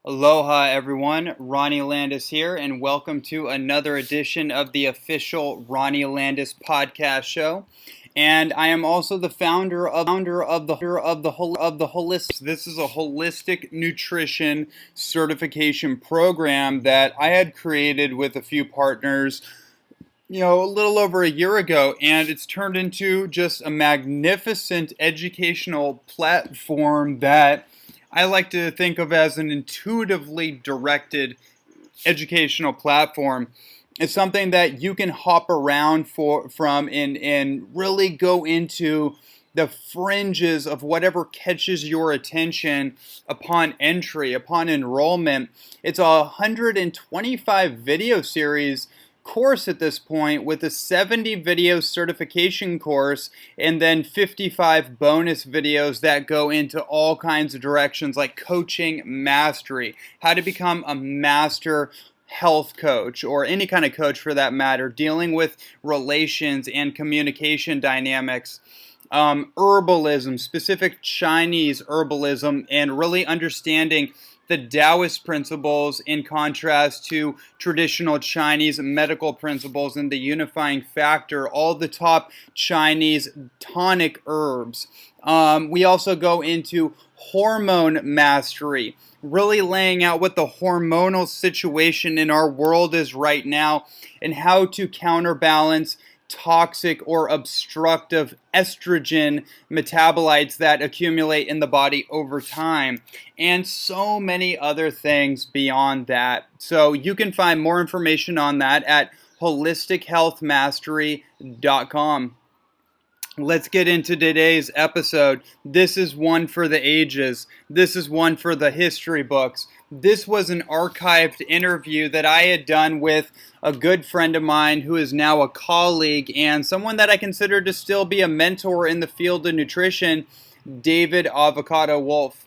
Aloha, everyone. Ronnie Landis here, and welcome to another edition of the official Ronnie Landis podcast show. And I am also the founder of the holistic. This is a holistic nutrition certification program that I had created with a few partners, a little over a year ago, and it's turned into just a magnificent educational platform that I like to think of as an intuitively directed educational platform. It's something that you can hop around from and really go into the fringes of whatever catches your attention upon entry, upon enrollment. It's a 125 video series course at this point, with a 70 video certification course and then 55 bonus videos that go into all kinds of directions like coaching mastery, how to become a master health coach, or any kind of coach for that matter, dealing with relations and communication dynamics, herbalism, specific Chinese herbalism, and really understanding the Taoist principles in contrast to traditional Chinese medical principles and the unifying factor, all the top Chinese tonic herbs. We also go into hormone mastery, really laying out what the hormonal situation in our world is right now and how to counterbalance toxic or obstructive estrogen metabolites that accumulate in the body over time, and so many other things beyond that. So you can find more information on that at holistichealthmastery.com. Let's get into today's episode. This is one for the ages. This is one for the history books. This was an archived interview that I had done with a good friend of mine who is now a colleague and someone that I consider to still be a mentor in the field of nutrition, David Avocado Wolfe.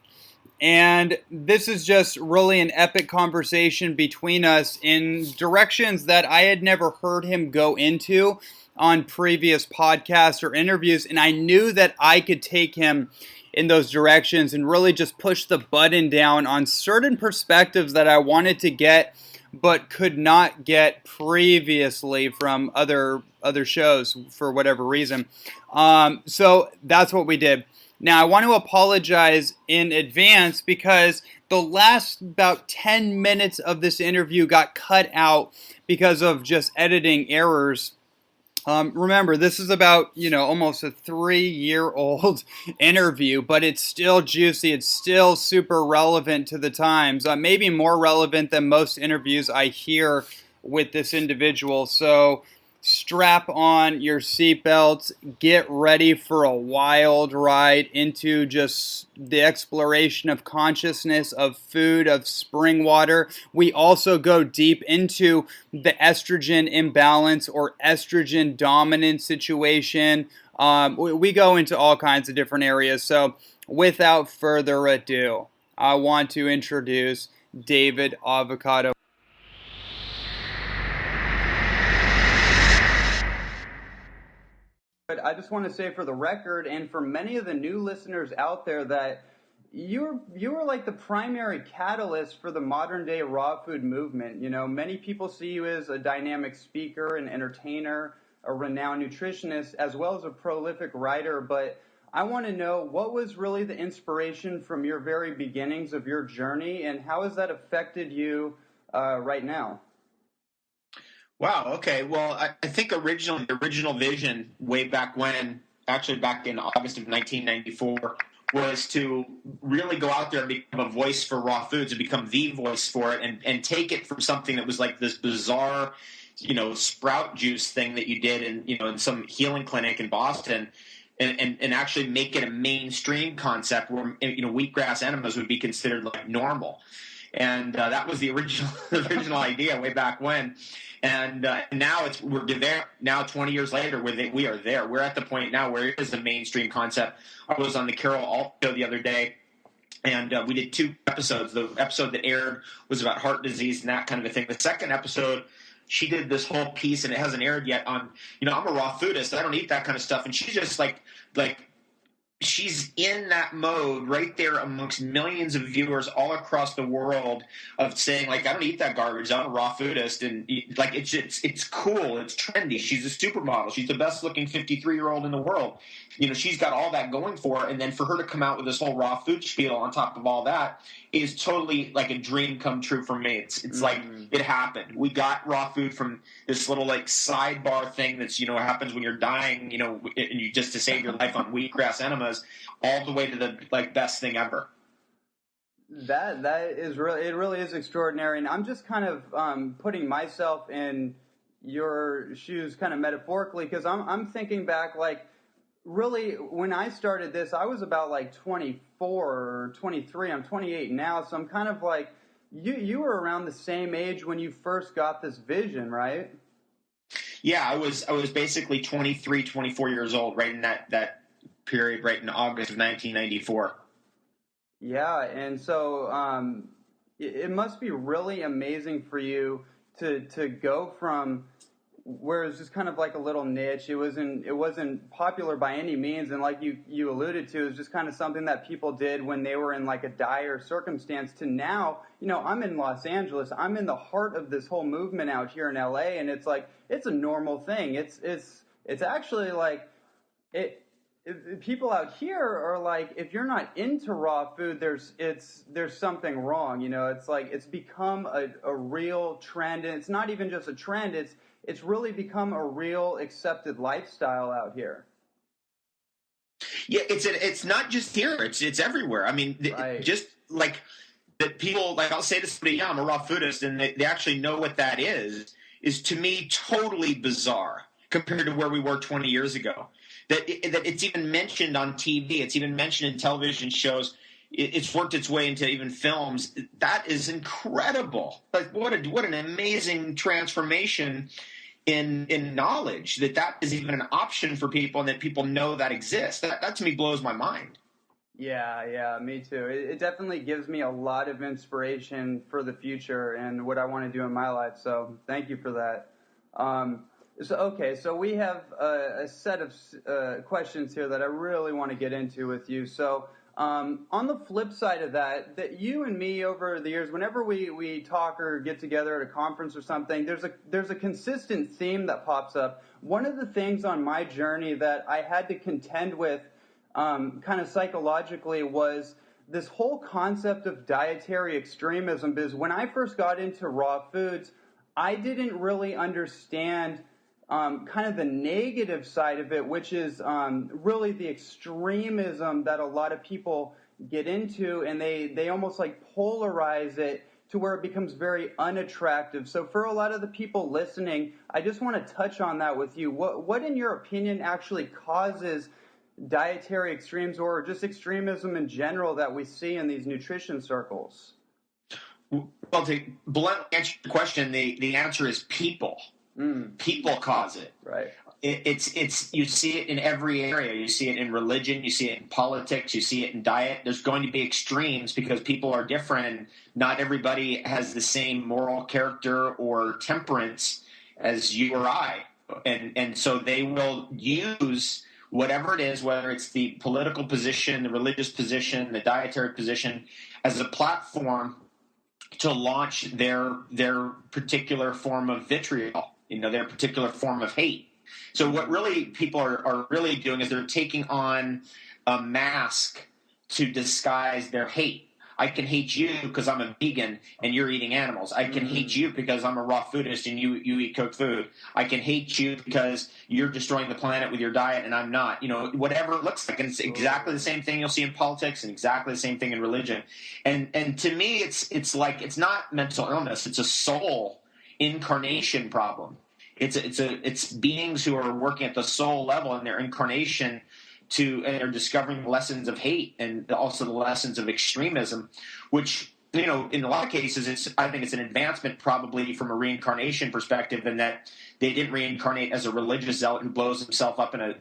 And this is just really an epic conversation between us in directions that I had never heard him go into on previous podcasts or interviews, and I knew that I could take him in those directions and really just push the button down on certain perspectives that I wanted to get but could not get previously from other shows for whatever reason. So that's what we did. Now, I want to apologize in advance because the last about 10 minutes of this interview got cut out because of just editing errors. Remember, this is about, almost a 3-year-old interview, but it's still juicy. It's still super relevant to the times, maybe more relevant than most interviews I hear with this individual. So strap on your seatbelts, get ready for a wild ride into just the exploration of consciousness, of food, of spring water. We also go deep into the estrogen imbalance or estrogen dominant situation. We go into all kinds of different areas. So without further ado, I want to introduce David Avocado. But I just want to say for the record and for many of the new listeners out there that you were like the primary catalyst for the modern day raw food movement. Many people see you as a dynamic speaker, an entertainer, a renowned nutritionist, as well as a prolific writer. But I want to know, what was really the inspiration from your very beginnings of your journey, and how has that affected you right now? Wow. Okay. Well, I think the original vision way back when, actually back in August of 1994, was to really go out there and become a voice for raw foods and become the voice for it, and take it from something that was like this bizarre, sprout juice thing that you did in some healing clinic in Boston, and actually make it a mainstream concept where, wheatgrass enemas would be considered like normal. And that was the original idea way back when. And now we're there. Now 20 years later, we are there. We're at the point now where it is a mainstream concept. I was on the Carol Alt show the other day, and we did 2 episodes. The episode that aired was about heart disease and that kind of a thing. The second episode, she did this whole piece, and it hasn't aired yet, on, I'm a raw foodist. I don't eat that kind of stuff. And she's just like she's in that mode right there amongst millions of viewers all across the world of saying, like, I don't eat that garbage. I'm a raw foodist. And like, it's cool. It's trendy. She's a supermodel. She's the best looking 53-year-old in the world. You know, she's got all that going for her. And then for her to come out with this whole raw food spiel on top of all that is totally like a dream come true for me. It's like it happened. We got raw food from this little like sidebar thing that's, you know, happens when you're dying, you know, and you just to save your life on wheatgrass enemas, all the way to the like best thing ever. That is really, it really is extraordinary. And I'm just kind of putting myself in your shoes kind of metaphorically, because I'm thinking back, like, really, when I started this, I was about like 24 or 23. I'm 28 now, so I'm kind of like, you were around the same age when you first got this vision, right? Yeah, I was basically 23, 24 years old, right in that period, right in August of 1994. Yeah, and so it must be really amazing for you to go from where it was just kind of like a little niche. It wasn't popular by any means, and like you alluded to, it was just kind of something that people did when they were in like a dire circumstance, to now, you know, I'm in Los Angeles. I'm in the heart of this whole movement out here in LA, and it's like it's a normal thing. It's actually like people out here are like, if you're not into raw food, there's something wrong. You know, it's like it's become a real trend, and it's not even just a trend. It's really become a real accepted lifestyle out here. Yeah, it's not just here. It's everywhere. I mean, Right. just like that people, like I'll say to somebody, yeah, I'm a raw foodist, and they actually know what that is to me totally bizarre compared to where we were 20 years ago. That it's even mentioned on TV. It's even mentioned in television shows. It's worked its way into even films. That is incredible. Like what an amazing transformation in knowledge that is even an option for people, and that people know that exists. That to me blows my mind. Yeah, me too. It definitely gives me a lot of inspiration for the future and what I want to do in my life. So thank you for that. So we have a set of questions here that I really want to get into with you. So on the flip side of that you and me over the years, whenever we talk or get together at a conference or something, there's a consistent theme that pops up. One of the things on my journey that I had to contend with kind of psychologically was this whole concept of dietary extremism, because when I first got into raw foods, I didn't really understand kind of the negative side of it, which is really the extremism that a lot of people get into, and they almost like polarize it to where it becomes very unattractive. So for a lot of the people listening, I just want to touch on that with you. What in your opinion actually causes dietary extremes, or just extremism in general, that we see in these nutrition circles? Well, to bluntly answer the question, the answer is people. People cause it. Right. It's you see it in every area. You see it in religion. You see it in politics. You see it in diet. There's going to be extremes because people are different, and not everybody has the same moral character or temperance as you or I. And so they will use whatever it is, whether it's the political position, the religious position, the dietary position, as a platform to launch their particular form of vitriol, you know, their particular form of hate. So what really people are really doing is they're taking on a mask to disguise their hate. I can hate you because I'm a vegan and you're eating animals. I can hate you because I'm a raw foodist and you eat cooked food. I can hate you because you're destroying the planet with your diet and I'm not. You know, whatever it looks like. And it's exactly the same thing you'll see in politics and exactly the same thing in religion. And to me, it's like it's not mental illness. It's a soul incarnation problem. It's beings who are working at the soul level in their incarnation and they're discovering the lessons of hate and also the lessons of extremism, which, you know, in a lot of cases, I think it's an advancement probably from a reincarnation perspective, in that they didn't reincarnate as a religious zealot who blows himself up in a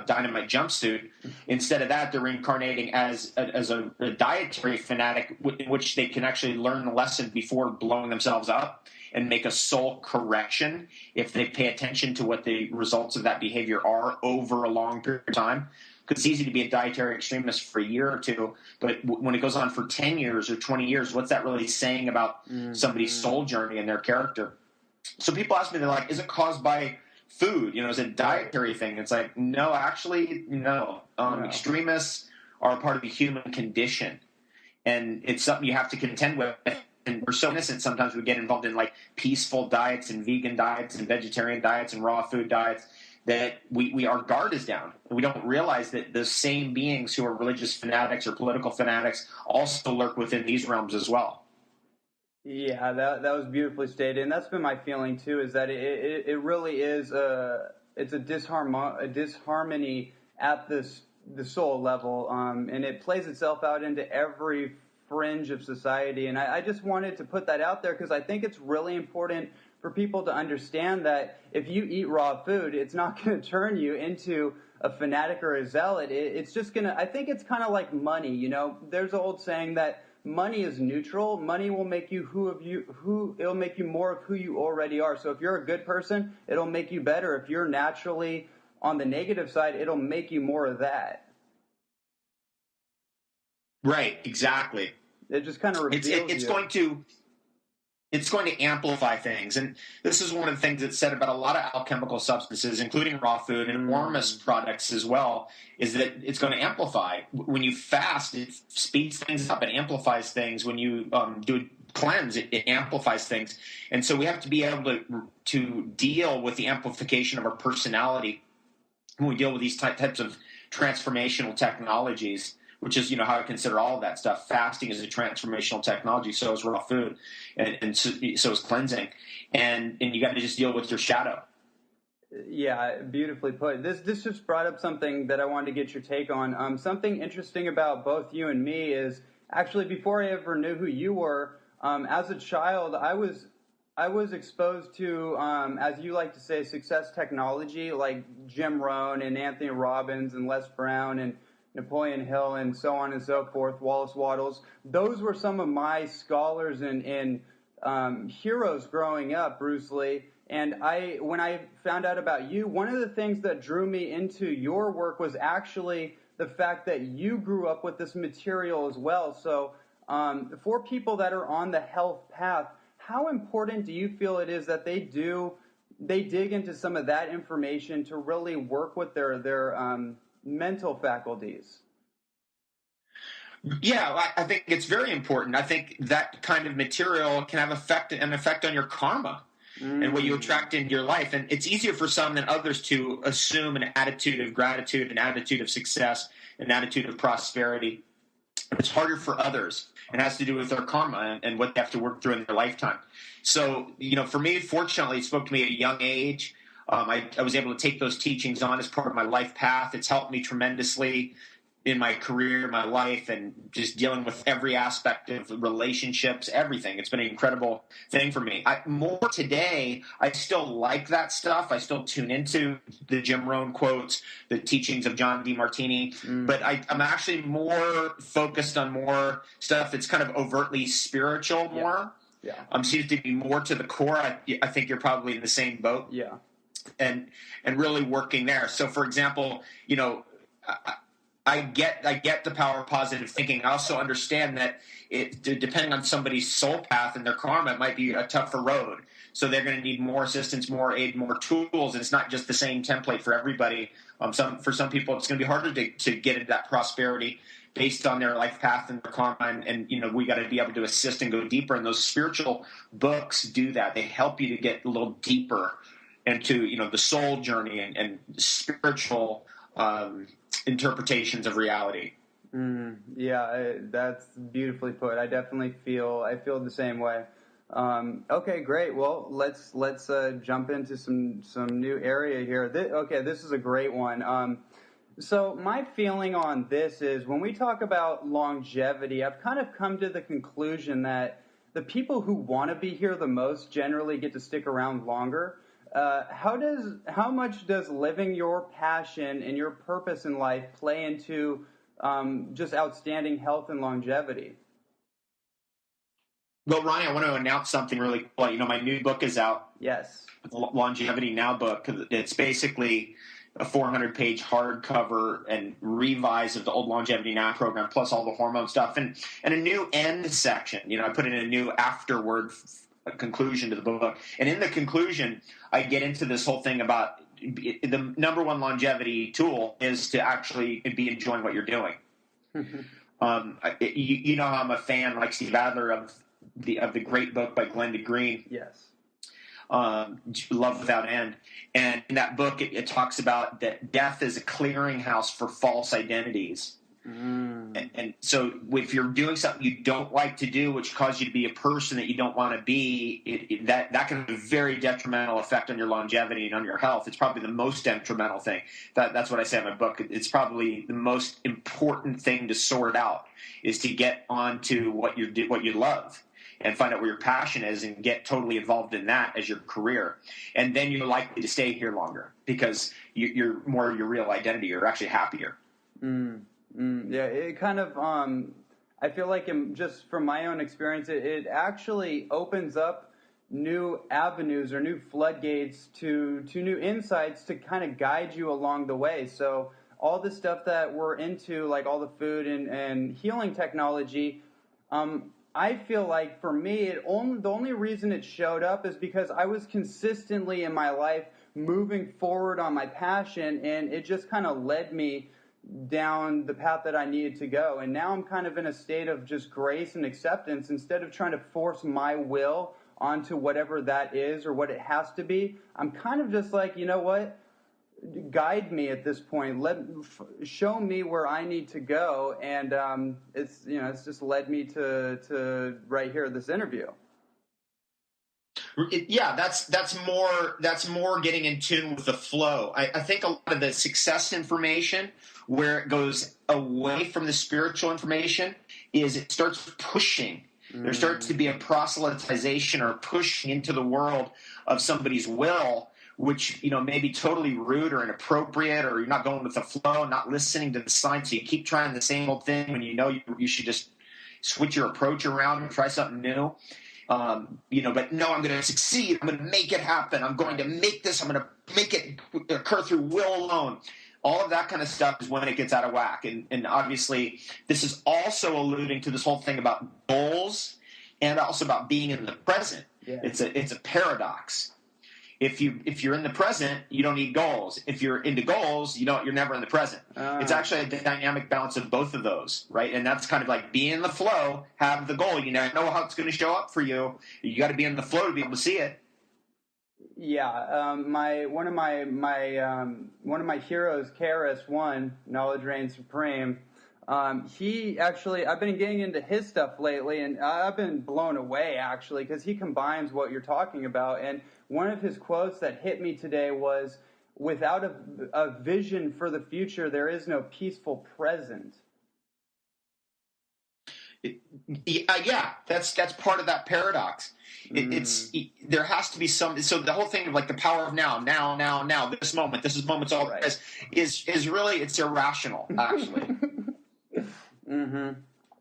dynamite jumpsuit. Instead of that, they're reincarnating as a dietary fanatic in which they can actually learn the lesson before blowing themselves up. and make a soul correction if they pay attention to what the results of that behavior are over a long period of time. Because it's easy to be a dietary extremist for a year or two, but when it goes on for 10 years or 20 years, what's that really saying about somebody's soul journey and their character? So people ask me, they're like, is it caused by food? Is it a dietary thing? It's like, no, actually, no. Extremists are a part of the human condition, and it's something you have to contend with. And we're so innocent sometimes we get involved in like peaceful diets and vegan diets and vegetarian diets and raw food diets that our guard is down. We don't realize that the same beings who are religious fanatics or political fanatics also lurk within these realms as well. Yeah, that was beautifully stated, and that's been my feeling too. Is that it really is it's a disharmony at the soul level, and it plays itself out into every fringe of society. And I just wanted to put that out there because I think it's really important for people to understand that if you eat raw food, it's not going to turn you into a fanatic or a zealot. It's just going to, I think it's kind of like money. There's an old saying that money is neutral. Money will make you it'll make you more of who you already are. So if you're a good person, it'll make you better. If you're naturally on the negative side, it'll make you more of that. Right, exactly. It just kind of reveals it's going to amplify things. And this is one of the things that's said about a lot of alchemical substances, including raw food and Ormus products as well, is that it's going to amplify. When you fast, it speeds things up. It amplifies things. When you do a cleanse, it amplifies things. And so we have to be able to deal with the amplification of our personality when we deal with these types of transformational technologies, which is, how I consider all of that stuff. Fasting is a transformational technology, so is raw food, and so is cleansing. And you got to just deal with your shadow. Yeah, beautifully put. This just brought up something that I wanted to get your take on. Something interesting about both you and me is actually before I ever knew who you were, as a child, I was exposed to, as you like to say, success technology like Jim Rohn and Anthony Robbins and Les Brown and Napoleon Hill and so on and so forth, Wallace Wattles. Those were some of my scholars and heroes growing up, Bruce Lee. And when I found out about you, one of the things that drew me into your work was actually the fact that you grew up with this material as well. So for people that are on the health path, how important do you feel it is that they dig into some of that information to really work with their mental faculties? Yeah, I think it's very important. I think that kind of material can have an effect on your karma and what you attract into your life. And it's easier for some than others to assume an attitude of gratitude, an attitude of success, an attitude of prosperity. It's harder for others. It has to do with their karma and what they have to work through in their lifetime. So, for me, fortunately, it spoke to me at a young age. I was able to take those teachings on as part of my life path. It's helped me tremendously in my career, my life, and just dealing with every aspect of relationships, everything. It's been an incredible thing for me. More today, I still like that stuff. I still tune into the Jim Rohn quotes, the teachings of John DeMartini, but I'm actually more focused on more stuff that's kind of overtly spiritual more. Yeah. Seems to be more to the core. I think you're probably in the same boat. Yeah. And really working there. So, for example, I get the power of positive thinking. I also understand that depending on somebody's soul path and their karma, it might be a tougher road. So they're going to need more assistance, more aid, more tools. And it's not just the same template for everybody. For some people, it's going to be harder to get into that prosperity based on their life path and their karma. And we got to be able to assist and go deeper. And those spiritual books do that. They help you to get a little deeper into the soul journey and spiritual interpretations of reality. Yeah, that's beautifully put. I definitely feel the same way. Okay, great. Well, let's jump into some new area here. This is a great one. So my feeling on this is when we talk about longevity, I've kind of come to the conclusion that the people who want to be here the most generally get to stick around longer. How much does living your passion and your purpose in life play into just outstanding health and longevity? Well, Ronnie, I want to announce something really cool. My new book is out. Yes. The Longevity Now book. It's basically a 400-page hardcover and revise of the old Longevity Now program, plus all the hormone stuff, and a new end section. I put in a new afterword conclusion to the book. And in the conclusion, I get into this whole thing about the number one longevity tool is to actually be enjoying what you're doing. You know how I'm a fan, like Steve Adler, of the great book by Glenda Green. Yes. Love Without End. And in that book, it talks about that death is a clearinghouse for false identities. And so if you're doing something you don't like to do, which causes you to be a person that you don't want to be, that can have a very detrimental effect on your longevity and on your health. It's probably the most detrimental thing. That's what I say in my book. It's probably the most important thing to sort out, is to get onto what you love and find out where your passion is and get totally involved in that as your career. And then you're likely to stay here longer because you're more your real identity. You're actually happier. Yeah, it kind of, I feel like just from my own experience, it actually opens up new avenues or new floodgates to new insights to kind of guide you along the way. So all the stuff that we're into, like all the food and healing technology, I feel like for me, the only reason it showed up is because I was consistently in my life moving forward on my passion, and it just kind of led me down the path that I needed to go. And now I'm kind of in a state of just grace and acceptance. Instead of trying to force my will onto whatever that is or what it has to be, I'm kind of just like, you know what? Guide me at this point. Show me where I need to go, and it's just led me to right here this interview. That's more getting in tune with the flow. I think a lot of the success information, where it goes away from the spiritual information, is it starts pushing. There starts to be a proselytization or pushing into the world of somebody's will, which may be totally rude or inappropriate, or you're not going with the flow, not listening to the science. So you keep trying the same old thing when you should just switch your approach around and try something new. But no, I'm going to succeed. I'm going to make it happen. I'm going to make this. I'm going to make it occur through will alone. All of that kind of stuff is when it gets out of whack. And obviously, this is also alluding to this whole thing about goals and also about being in the present. Yeah. It's a paradox. If you're in the present, you don't need goals. If you're into goals, you're never in the present. It's actually a dynamic balance of both of those, right? And that's kind of like be in the flow, have the goal. You never know how it's going to show up for you. You got to be in the flow to be able to see it. Yeah, one of my heroes, KRS-One, Knowledge Reigns Supreme. He actually, I've been getting into his stuff lately, and I've been blown away actually because he combines what you're talking about. And one of his quotes that hit me today was, "Without a vision for the future, there is no peaceful present." Yeah, that's part of that paradox. There has to be some. So the whole thing of like the power of now, this moment, this is moments all right. is really, it's irrational actually.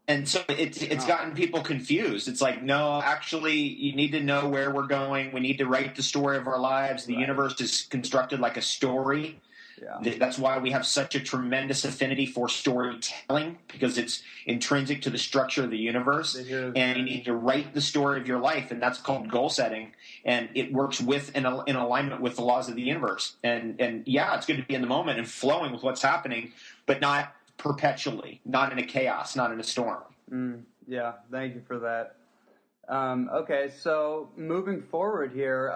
And so it's gotten people confused. It's like, no, actually, you need to know where we're going. We need to write the story of our lives. The universe is constructed like a story. Yeah. That's why we have such a tremendous affinity for storytelling, because it's intrinsic to the structure of the universe. And you need to write the story of your life, and that's called goal setting. And it works in alignment with the laws of the universe. And yeah, it's good to be in the moment and flowing with what's happening, but not perpetually, not in a chaos, not in a storm. Yeah, thank you for that. Okay, so moving forward here,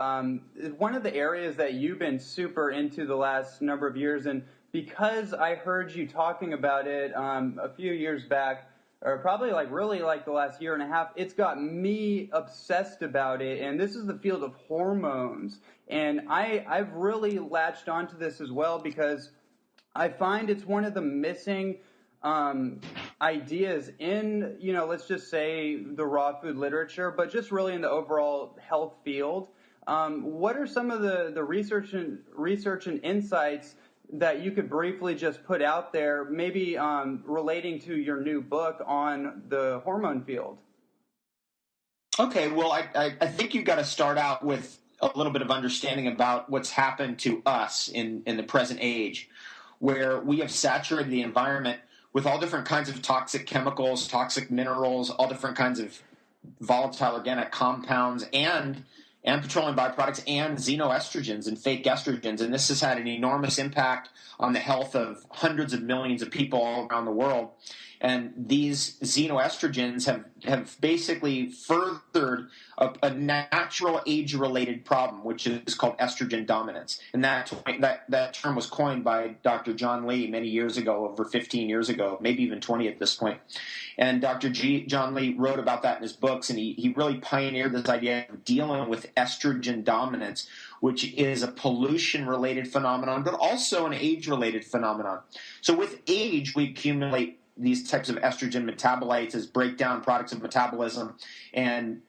one of the areas that you've been super into the last number of years, and because I heard you talking about it a few years back, or probably really the last year and a half, it's got me obsessed about it, and this is the field of hormones. And I've really latched onto this as well because I find it's one of the missing ideas in, let's just say the raw food literature, but just really in the overall health field. What are some of the research and insights that you could briefly just put out there, maybe relating to your new book on the hormone field? Okay, well, I think you've got to start out with a little bit of understanding about what's happened to us in the present age, where we have saturated the environment with all different kinds of toxic chemicals, toxic minerals, all different kinds of volatile organic compounds, and petroleum byproducts, and xenoestrogens and fake estrogens. And this has had an enormous impact on the health of hundreds of millions of people all around the world. And these xenoestrogens have basically furthered a natural age-related problem, which is called estrogen dominance. And that term was coined by Dr. John Lee many years ago, over 15 years ago, maybe even 20 at this point. And Dr. John Lee wrote about that in his books, and he really pioneered this idea of dealing with estrogen dominance, which is a pollution-related phenomenon, but also an age-related phenomenon. So with age, we accumulate these types of estrogen metabolites as breakdown products of metabolism. And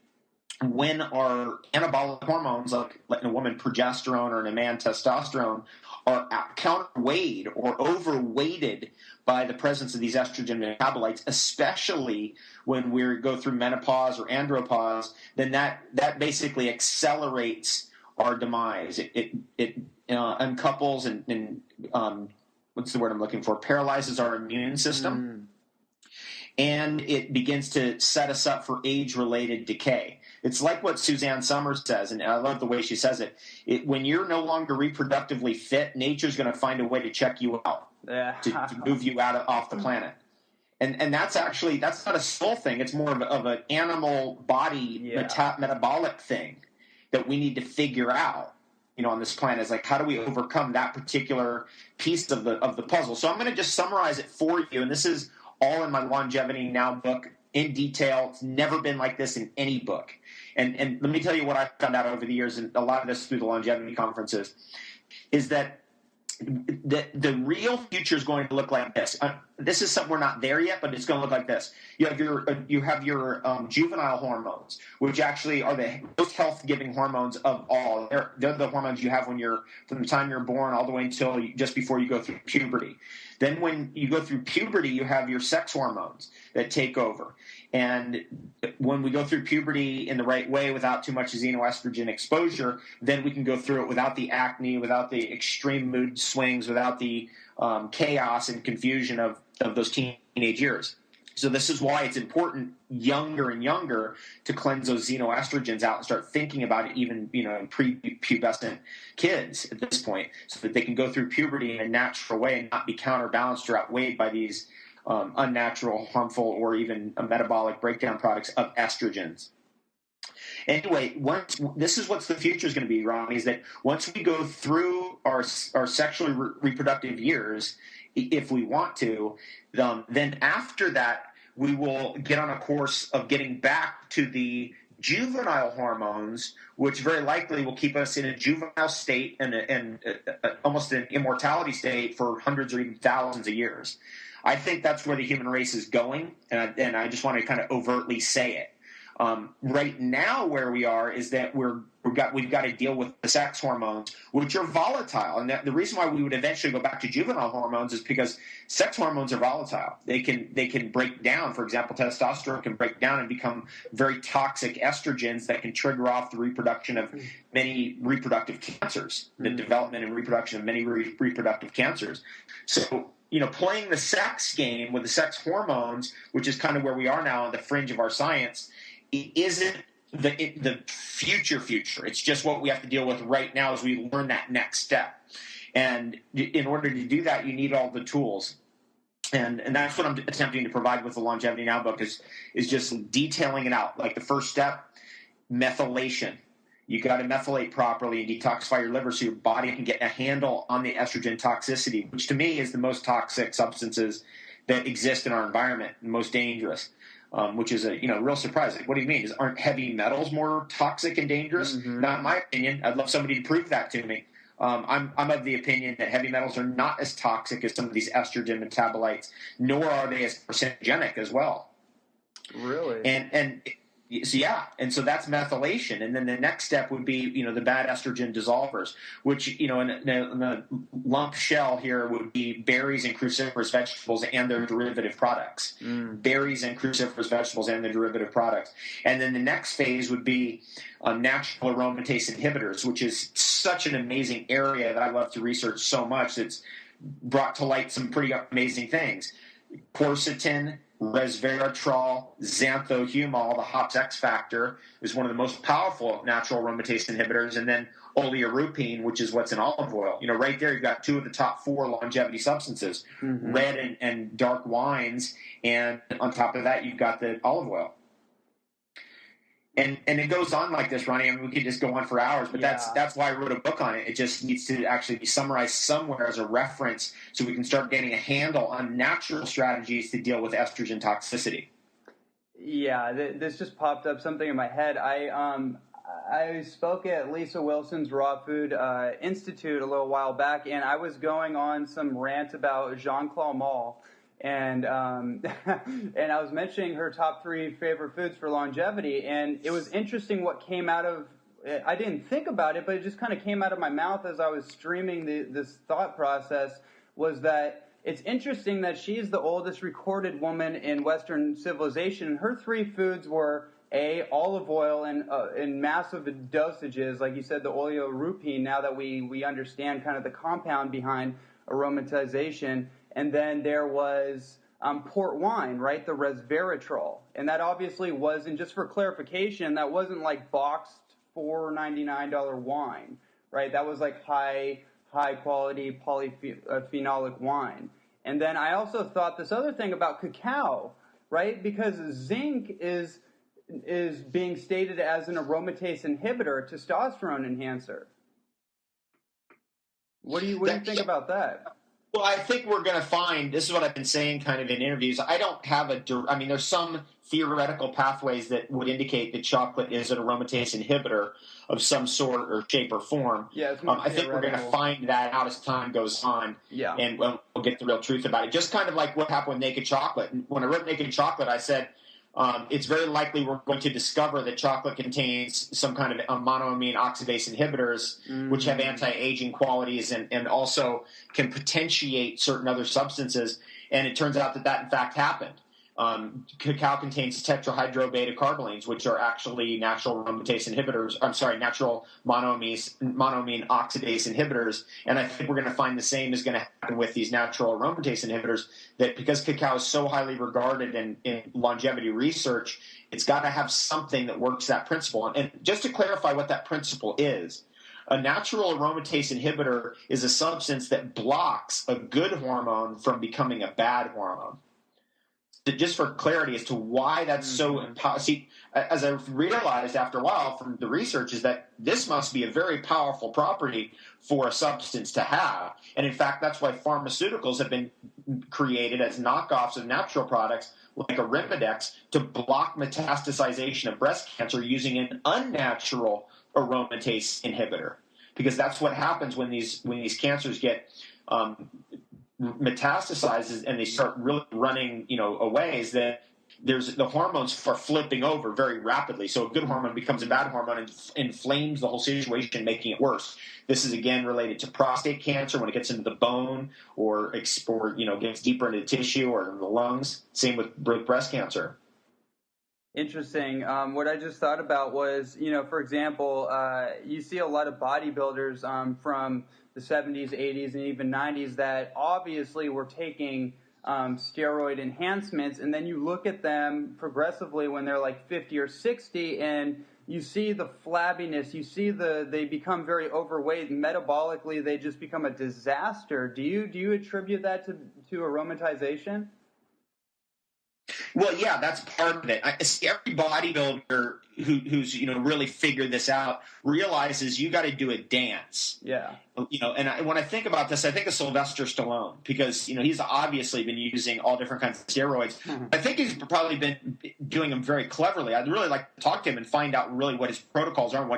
when our anabolic hormones, like in a woman progesterone or in a man testosterone, are counterweighted or overweighted by the presence of these estrogen metabolites, especially when we go through menopause or andropause, then that basically accelerates our demise. It uncouples and what's the word I'm looking for? Paralyzes our immune system, and it begins to set us up for age-related decay. It's like what Suzanne Summers says, and I love the way she says it. When you're no longer reproductively fit, nature's going to find a way to check you out, to move you off the planet. And that's not a soul thing. It's more of an animal body metabolic thing that we need to figure out. On this planet is like, how do we overcome that particular piece of the puzzle? So I'm going to just summarize it for you, and this is all in my Longevity Now book in detail. It's never been like this in any book. And let me tell you what I've found out over the years, and a lot of this through the longevity conferences, is that the real future is going to look like this. This is something we're not there yet, but it's going to look like this. You have your juvenile hormones, which actually are the most health-giving hormones of all. They're the hormones you have from the time you're born all the way until just before you go through puberty. Then when you go through puberty, you have your sex hormones that take over. And when we go through puberty in the right way without too much xenoestrogen exposure, then we can go through it without the acne, without the extreme mood swings, without the chaos and confusion of those teenage years. So this is why it's important younger and younger to cleanse those xenoestrogens out and start thinking about it even in prepubescent kids at this point, so that they can go through puberty in a natural way and not be counterbalanced or outweighed by these unnatural, harmful, or even metabolic breakdown products of estrogens. Anyway, this is what the future is going to be, Ronnie, is that once we go through our sexually reproductive years, if we want to, then after that, we will get on a course of getting back to the juvenile hormones, which very likely will keep us in a juvenile state and almost an immortality state for hundreds or even thousands of years. I think that's where the human race is going, and I just want to kind of overtly say it. Right now, where we are is that we've got to deal with the sex hormones, which are volatile, and the reason why we would eventually go back to juvenile hormones is because sex hormones are volatile. They can break down. For example, testosterone can break down and become very toxic estrogens that can trigger off the reproduction of many reproductive cancers, the development and reproduction of many reproductive cancers. So, playing the sex game with the sex hormones, which is kind of where we are now on the fringe of our science, it isn't the future. It's just what we have to deal with right now as we learn that next step. And in order to do that, you need all the tools. And that's what I'm attempting to provide with the Longevity Now book is just detailing it out. Like the first step, methylation. You got to methylate properly and detoxify your liver so your body can get a handle on the estrogen toxicity, which to me is the most toxic substances that exist in our environment, the most dangerous. Which is a real surprise. Like, what do you mean? Aren't heavy metals more toxic and dangerous? Mm-hmm. Not in my opinion. I'd love somebody to prove that to me. I'm of the opinion that heavy metals are not as toxic as some of these estrogen metabolites, nor are they as carcinogenic as well. Really? And So yeah, and so that's methylation, and then the next step would be the bad estrogen dissolvers, which in the lump shell here would be berries and cruciferous vegetables and their derivative products. Berries and cruciferous vegetables and their derivative products, and then the next phase would be natural aromatase inhibitors, which is such an amazing area that I love to research so much. It's brought to light some pretty amazing things. Quercetin, resveratrol, xanthohumol, the hops X factor, is one of the most powerful natural aromatase inhibitors, and then oleorupine, which is what's in olive oil. Right there you've got two of the top 4 longevity substances, red and dark wines, and on top of that you've got the olive oil. And it goes on like this, Ronnie. I mean, we could just go on for hours, but that's why I wrote a book on it. It just needs to actually be summarized somewhere as a reference so we can start getting a handle on natural strategies to deal with estrogen toxicity. Yeah, this just popped up something in my head. I spoke at Lisa Wilson's Raw Food Institute a little while back, and I was going on some rant about Jean-Claude Mall. And and I was mentioning her top 3 favorite foods for longevity, and it was interesting what came out of. I didn't think about it, but it just kind of came out of my mouth as I was streaming this thought process. Was that it's interesting that she's the oldest recorded woman in Western civilization, and her 3 foods were olive oil in massive dosages, like you said, the oleorupine. Now that we understand kind of the compound behind aromatization. And then there was port wine, right, the resveratrol. And that obviously wasn't, just for clarification, that wasn't like boxed $4.99 wine, right? That was like high quality polyphenolic wine. And then I also thought this other thing about cacao, right? Because zinc is being stated as an aromatase inhibitor, a testosterone enhancer. What do you think about that? Well, I think we're going to find, this is what I've been saying kind of in interviews, I don't have there's some theoretical pathways that would indicate that chocolate is an aromatase inhibitor of some sort or shape or form. Yeah, I think we're going to find that out as time goes on, and we'll get the real truth about it. Just kind of like what happened with Naked Chocolate. When I wrote Naked Chocolate, I said, it's very likely we're going to discover that chocolate contains some kind of monoamine oxidase inhibitors, which have anti-aging qualities and also can potentiate certain other substances. And it turns out that in fact happened. Cacao contains tetrahydrobeta carbolines, which are actually natural aromatase inhibitors. I'm sorry, natural monoamine oxidase inhibitors. And I think we're going to find the same is going to happen with these natural aromatase inhibitors, that because cacao is so highly regarded in longevity research, it's got to have something that works that principle. And just to clarify what that principle is, a natural aromatase inhibitor is a substance that blocks a good hormone from becoming a bad hormone. Just for clarity as to why that's so important. See, as I realized after a while from the research, is that this must be a very powerful property for a substance to have. And in fact, that's why pharmaceuticals have been created as knockoffs of natural products like Arimidex to block metastasization of breast cancer using an unnatural aromatase inhibitor. Because that's what happens when these cancers get metastasizes and they start really running, away, is that the hormones are flipping over very rapidly. So a good hormone becomes a bad hormone and inflames the whole situation, making it worse. This is again related to prostate cancer when it gets into the bone or gets deeper into the tissue or the lungs. Same with breast cancer. Interesting. What I just thought about was, for example, you see a lot of bodybuilders from the 70s, 80s, and even 90s that obviously were taking steroid enhancements, and then you look at them progressively when they're like 50 or 60, and you see the flabbiness, you see they become very overweight, metabolically they just become a disaster. Do you attribute that to aromatization? Well, yeah, that's part of it. I see every bodybuilder who's really figured this out realizes you got to do a dance. Yeah. And when I think about this, I think of Sylvester Stallone because he's obviously been using all different kinds of steroids. I think he's probably been doing them very cleverly. I'd really like to talk to him and find out really what his protocols are and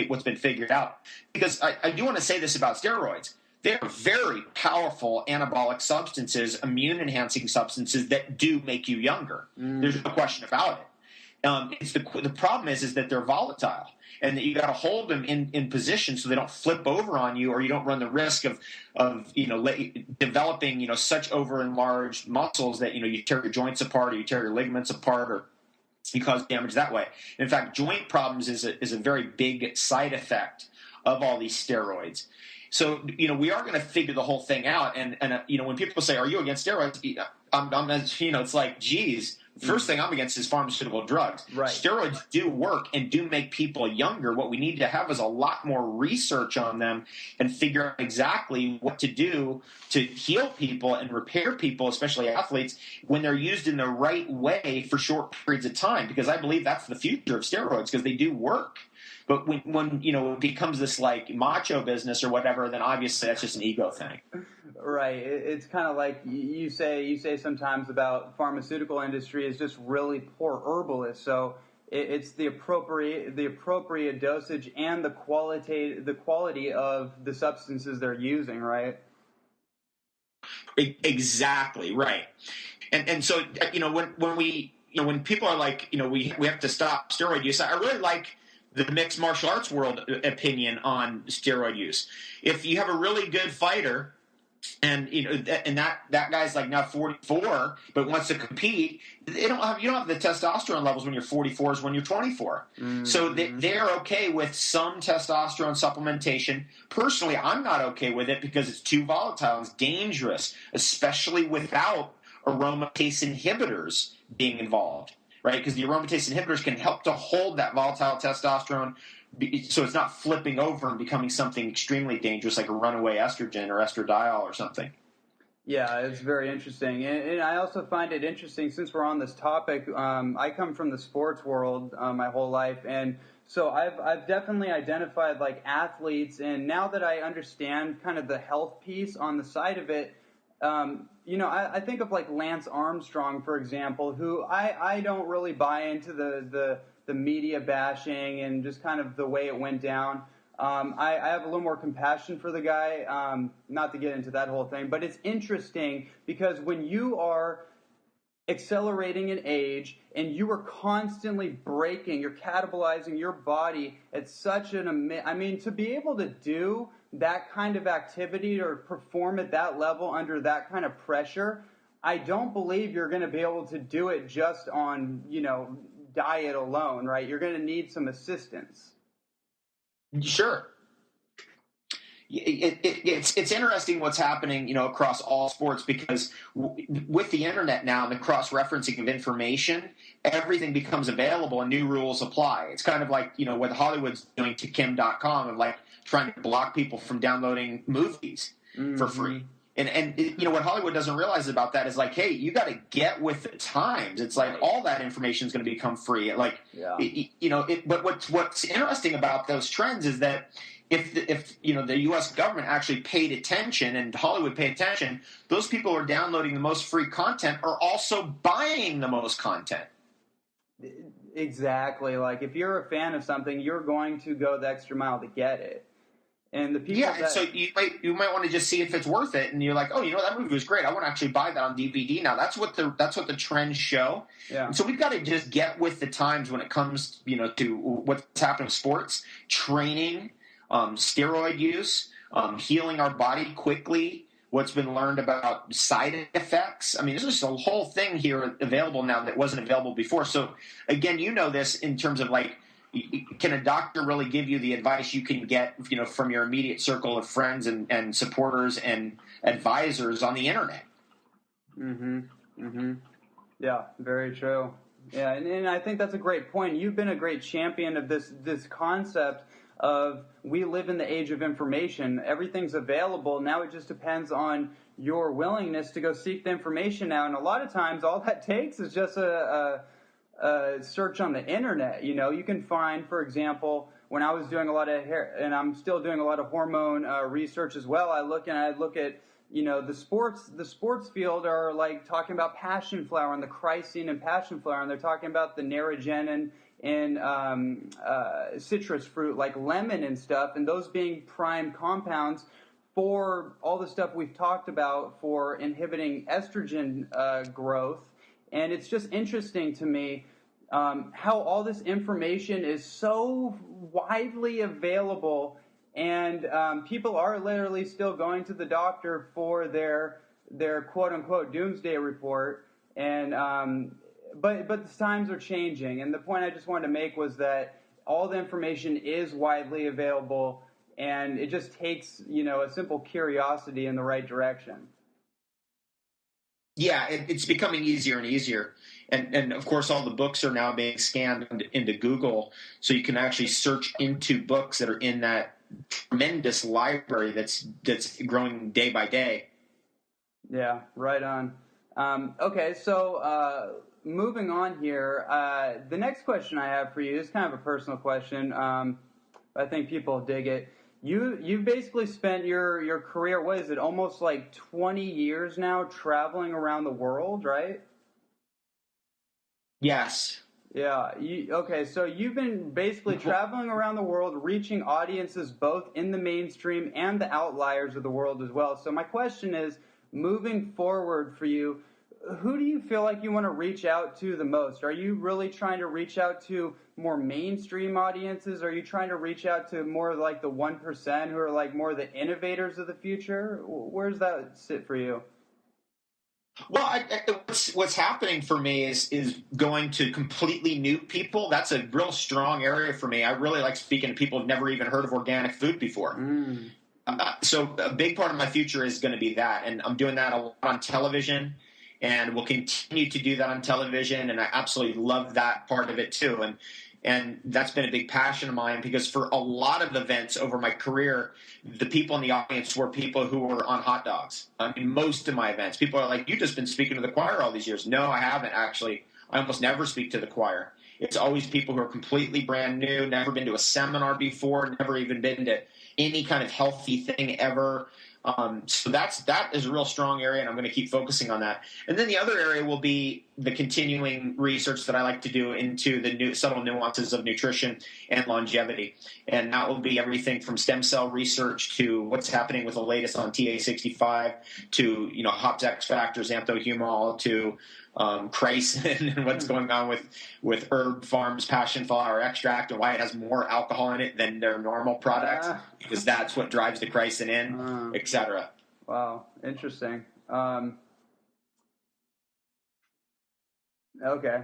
what's been figured out. Because I do want to say this about steroids. They're very powerful anabolic substances, immune-enhancing substances that do make you younger. There's no question about it. It's the problem is that they're volatile, and that you got to hold them in position so they don't flip over on you, or you don't run the risk of developing such over enlarged muscles that you tear your joints apart, or you tear your ligaments apart, or you cause damage that way. In fact, joint problems is a very big side effect of all these steroids. So, we are going to figure the whole thing out. And when people say, "Are you against steroids?" It's like, geez, first thing I'm against is pharmaceutical drugs. Right. Steroids do work and do make people younger. What we need to have is a lot more research on them and figure out exactly what to do to heal people and repair people, especially athletes, when they're used in the right way for short periods of time. Because I believe that's the future of steroids, because they do work. But when it becomes this like macho business or whatever, then obviously that's just an ego thing. Right. It's kind of like you say sometimes about pharmaceutical industry is just really poor herbalists. So it's the appropriate dosage and the quality of the substances they're using, right? Exactly right. And so when people are like we have to stop steroid use, I really like the mixed martial arts world opinion on steroid use. If you have a really good fighter, and that guy's like now 44 but wants to compete, you don't have the testosterone levels when you're 44 as when you're 24. So they're okay with some testosterone supplementation. Personally, I'm not okay with it because it's too volatile. It's dangerous, especially without aromatase inhibitors being involved. Right, because the aromatase inhibitors can help to hold that volatile testosterone so it's not flipping over and becoming something extremely dangerous like a runaway estrogen or estradiol or something. Yeah, it's very interesting. And I also find it interesting, since we're on this topic, I come from the sports world my whole life, and so I've definitely identified like athletes, and now that I understand kind of the health piece on the side of it, I think of like Lance Armstrong, for example, who I don't really buy into the media bashing and just kind of the way it went down. I have a little more compassion for the guy, not to get into that whole thing, but it's interesting because when you are accelerating in age and you are constantly you're catabolizing your body at such to be able to do that kind of activity or perform at that level under that kind of pressure, I don't believe you're going to be able to do it just on, diet alone, right? You're going to need some assistance. Sure. It's interesting what's happening, across all sports, because with the internet now and the cross-referencing of information, everything becomes available and new rules apply. It's kind of like, what Hollywood's doing to Kim.com of like trying to block people from downloading movies for free. And what Hollywood doesn't realize about that is like, hey, you got to get with the times. It's like all that information is going to become free. Like, but what's interesting about those trends is that if the U.S. government actually paid attention and Hollywood paid attention, those people who are downloading the most free content are also buying the most content. Exactly. Like if you're a fan of something, you're going to go the extra mile to get it. And the people and so you might want to just see if it's worth it, and you're like, oh, that movie was great. I want to actually buy that on DVD now. That's what the trends show. Yeah. And so we've got to just get with the times when it comes, to what's happening with sports, training, steroid use, healing our body quickly. What's been learned about side effects. I mean, there's just a whole thing here available now that wasn't available before. So again, this in terms of like, can a doctor really give you the advice you can get, from your immediate circle of friends and supporters and advisors on the internet? Yeah, very true. Yeah, and I think that's a great point. You've been a great champion of this concept of we live in the age of information. Everything's available. Now it just depends on your willingness to go seek the information out. And a lot of times all that takes is just a search on the internet. You can find, for example, when I was doing a lot of hair, and I'm still doing a lot of hormone research as well, I look at the sports field are like talking about passion flower and the chrysin and passion flower, and they're talking about the neurogen and citrus fruit like lemon and stuff, and those being prime compounds for all the stuff we've talked about for inhibiting estrogen growth. And it's just interesting to me, how all this information is so widely available, and people are literally still going to the doctor for their quote unquote doomsday report, and but the times are changing, and the point I just wanted to make was that all the information is widely available, and it just takes a simple curiosity in the right direction. Yeah, it's becoming easier and easier. And of course, all the books are now being scanned into Google, so you can actually search into books that are in that tremendous library that's growing day by day. Yeah, right on. Okay, so moving on here, the next question I have for you is kind of a personal question. I think people dig it. You've basically spent your career, what is it, almost like 20 years now traveling around the world, right? Yes. Yeah. Okay, so you've been basically traveling around the world, reaching audiences both in the mainstream and the outliers of the world as well. So my question is, moving forward for you, who do you feel like you want to reach out to the most? Are you really trying to reach out to more mainstream audiences? Are you trying to reach out to more like the 1% who are like more the innovators of the future? Where's that sit for you? Well, what's happening for me is going to completely new people. That's a real strong area for me. I really like speaking to people who've never even heard of organic food before. So a big part of my future is going to be that, and I'm doing that a lot on television, and will continue to do that on television, and I absolutely love that part of it too. And that's been a big passion of mine, because for a lot of events over my career, the people in the audience were people who were on hot dogs. I mean, most of my events, people are like, "You've just been speaking to the choir all these years." No, I haven't actually. I almost never speak to the choir. It's always people who are completely brand new, never been to a seminar before, never even been to any kind of healthy thing ever. So that is a real strong area, and I'm going to keep focusing on that. And then the other area will be the continuing research that I like to do into the new subtle nuances of nutrition and longevity. And that will be everything from stem cell research to what's happening with the latest on TA65 to hops X factors, anthohumol, to chrysin and what's going on with Herb Farm's passion flower extract and why it has more alcohol in it than their normal products, because that's what drives the chrysin in, etc. Wow, interesting. Okay.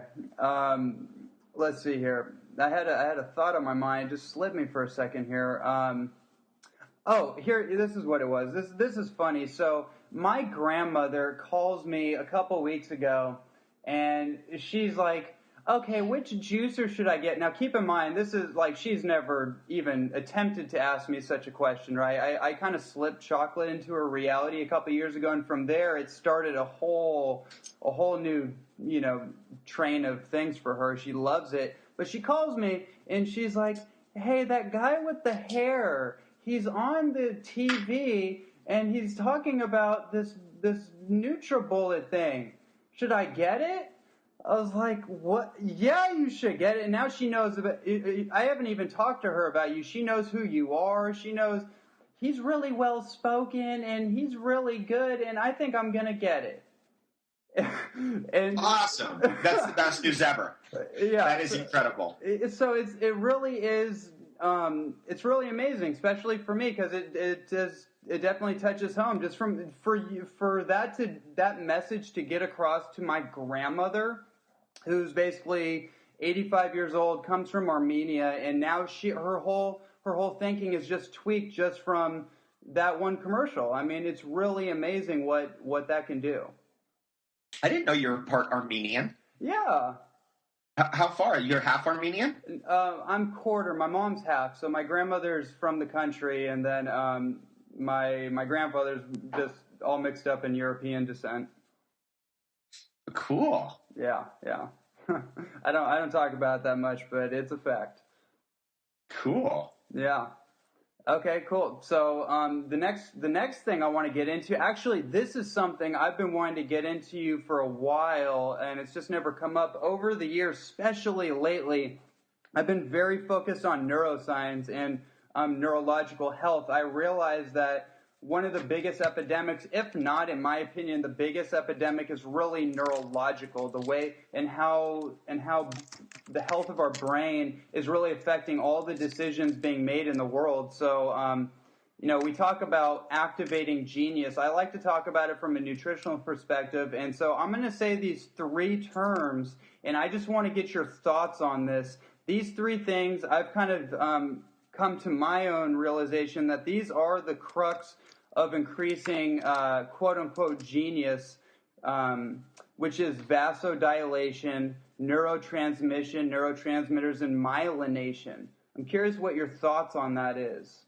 Let's see here. I had a thought on my mind. Just slipped me for a second here. Here. This is what it was. This is funny. So my grandmother calls me a couple weeks ago, and she's like, "Okay, which juicer should I get?" Now, keep in mind, this is like she's never even attempted to ask me such a question, right? I kind of slipped chocolate into her reality a couple years ago, and from there, it started a whole new train of things for her. She loves it, but she calls me and she's like, "Hey, that guy with the hair, he's on the TV and he's talking about this NutriBullet thing. Should I get it?" I was like, "What? Yeah, you should get it." And now she knows about it. I haven't even talked to her about you. She knows who you are. She knows he's really well spoken and he's really good, and I think I'm gonna get it. And Awesome. That's the best news ever. Yeah, that is incredible. So it really is. It's really amazing, especially for me, because it definitely touches home. Just for that message to get across to my grandmother, who's basically 85 years old, comes from Armenia, and now her whole thinking is just tweaked just from that one commercial. I mean, it's really amazing what that can do. I didn't know you're part Armenian. Yeah. How far? You're half Armenian? I'm quarter. My mom's half. So my grandmother's from the country, and then my grandfather's just all mixed up in European descent. Cool. Yeah. I don't talk about it that much, but it's a fact. Cool. Yeah. Okay, cool. So the next thing I want to get into, actually, this is something I've been wanting to get into for a while, and it's just never come up over the years, especially lately. I've been very focused on neuroscience and neurological health. I realize that one of the biggest epidemics, if not, in my opinion, the biggest epidemic is really neurological. The way and how the health of our brain is really affecting all the decisions being made in the world. So, we talk about activating genius. I like to talk about it from a nutritional perspective. And so I'm going to say these three terms, and I just want to get your thoughts on this. These three things, I've kind of come to my own realization that these are the crux of increasing quote-unquote genius, which is vasodilation, neurotransmitters, and myelination. I'm curious what your thoughts on that is.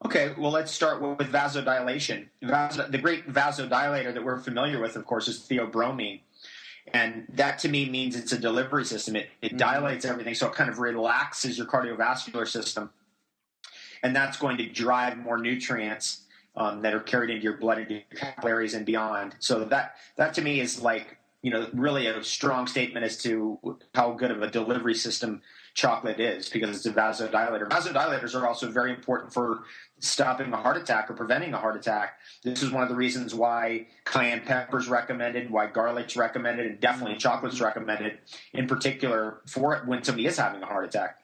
Okay, well, let's start with vasodilation. The great vasodilator that we're familiar with, of course, is theobromine. And that to me means it's a delivery system. It dilates everything, so it kind of relaxes your cardiovascular system. And that's going to drive more nutrients that are carried into your blood, into your capillaries and beyond. So that to me is like, really a strong statement as to how good of a delivery system chocolate is, because it's a vasodilator. Vasodilators are also very important for stopping a heart attack or preventing a heart attack. This is one of the reasons why cayenne pepper is recommended, why garlic's recommended, and definitely chocolate's recommended, in particular for it when somebody is having a heart attack.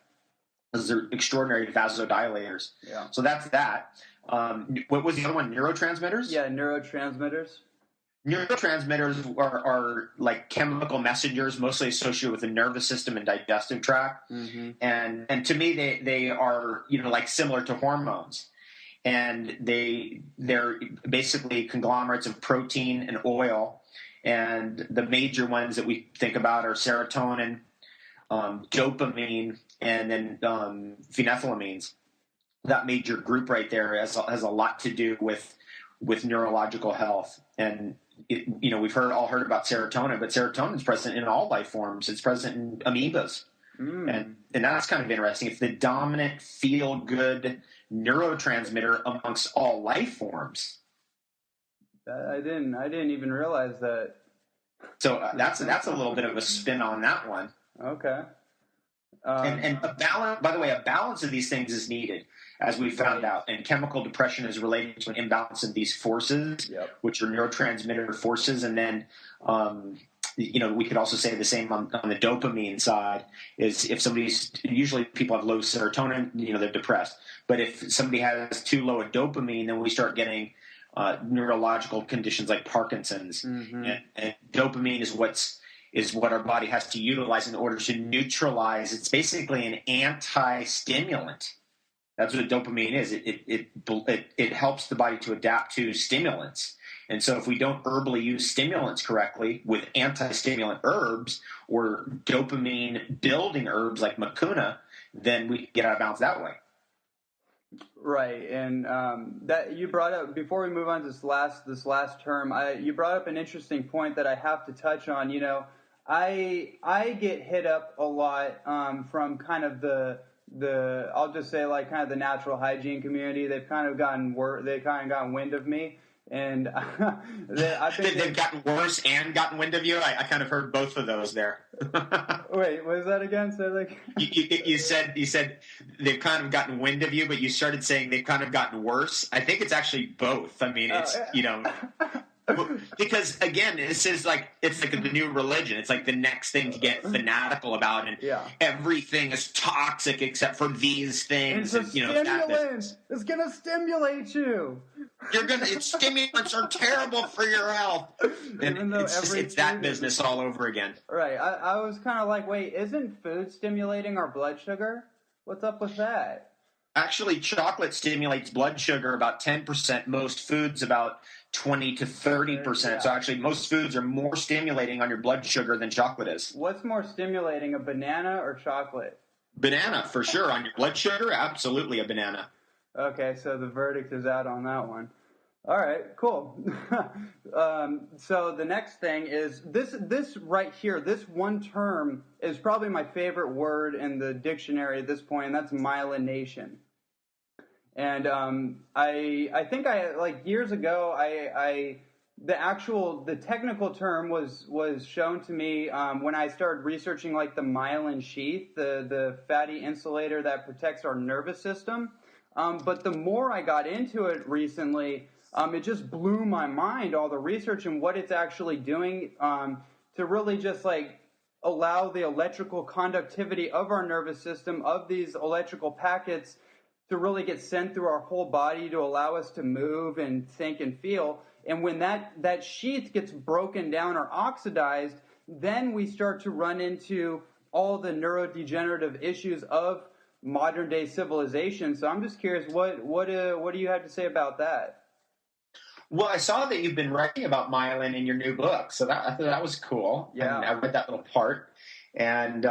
Those are extraordinary vasodilators. Yeah. So that's that. What was the other one? Neurotransmitters? Yeah, neurotransmitters. Neurotransmitters are like chemical messengers, mostly associated with the nervous system and digestive tract. Mm-hmm. And to me, they are like similar to hormones, and they're basically conglomerates of protein and oil. And the major ones that we think about are serotonin, dopamine, and then phenethylamines. That major group right there has a lot to do with neurological health. And we've all heard about serotonin, but serotonin is present in all life forms. It's present in amoebas, and that's kind of interesting. It's the dominant feel-good neurotransmitter amongst all life forms. I didn't even realize that. So that's a little bit of a spin on that one. Okay. And a balance, by the way, a balance of these things is needed, as we found out. And chemical depression is related to an imbalance of these forces, which are neurotransmitter forces. And then, we could also say the same on the dopamine side. Is if usually people have low serotonin, they're depressed. But if somebody has too low a dopamine, then we start getting neurological conditions like Parkinson's. Mm-hmm. And dopamine is what our body has to utilize in order to neutralize. It's basically an anti-stimulant. That's what dopamine is. It helps the body to adapt to stimulants. And so if we don't herbally use stimulants correctly with anti-stimulant herbs or dopamine-building herbs like mucuna, then we get out of balance that way. Right, and that you brought up, before we move on to this last term, you brought up an interesting point that I have to touch on. I get hit up a lot from kind of the I'll just say like kind of the natural hygiene community. They've kind of gotten wind of me, and I think they've gotten worse and gotten wind of you. I kind of heard both of those there. Wait, what was that again? So like you said they've kind of gotten wind of you, but you started saying they've kind of gotten worse. I think it's actually both. I mean, it's because again, this is it's like the new religion. It's like the next thing to get fanatical about, and everything is toxic except for these things. It's a stimulant. It's gonna stimulate you. Stimulants are terrible for your health. And it's that business all over again. Right. I was kind of like, wait, isn't food stimulating our blood sugar? What's up with that? Actually, chocolate stimulates blood sugar about 10%. Most foods about 20 to 30%. Yeah. So actually, most foods are more stimulating on your blood sugar than chocolate is. What's more stimulating, a banana or chocolate? Banana, for sure. On your blood sugar, absolutely a banana. Okay, so the verdict is out on that one. All right, cool. So the next thing is this right here. This one term is probably my favorite word in the dictionary at this point, and that's myelination. And I think years ago the technical term was shown to me when I started researching like the myelin sheath, the fatty insulator that protects our nervous system. But the more I got into it recently, it just blew my mind, all the research and what it's actually doing to really just like allow the electrical conductivity of our nervous system, of these electrical packets, to really get sent through our whole body to allow us to move and think and feel. And when that sheath gets broken down or oxidized, then we start to run into all the neurodegenerative issues of modern day civilization. So I'm just curious, what do you have to say about that? Well, I saw that you've been writing about myelin in your new book, so I thought that was cool. Yeah. And I read that little part, and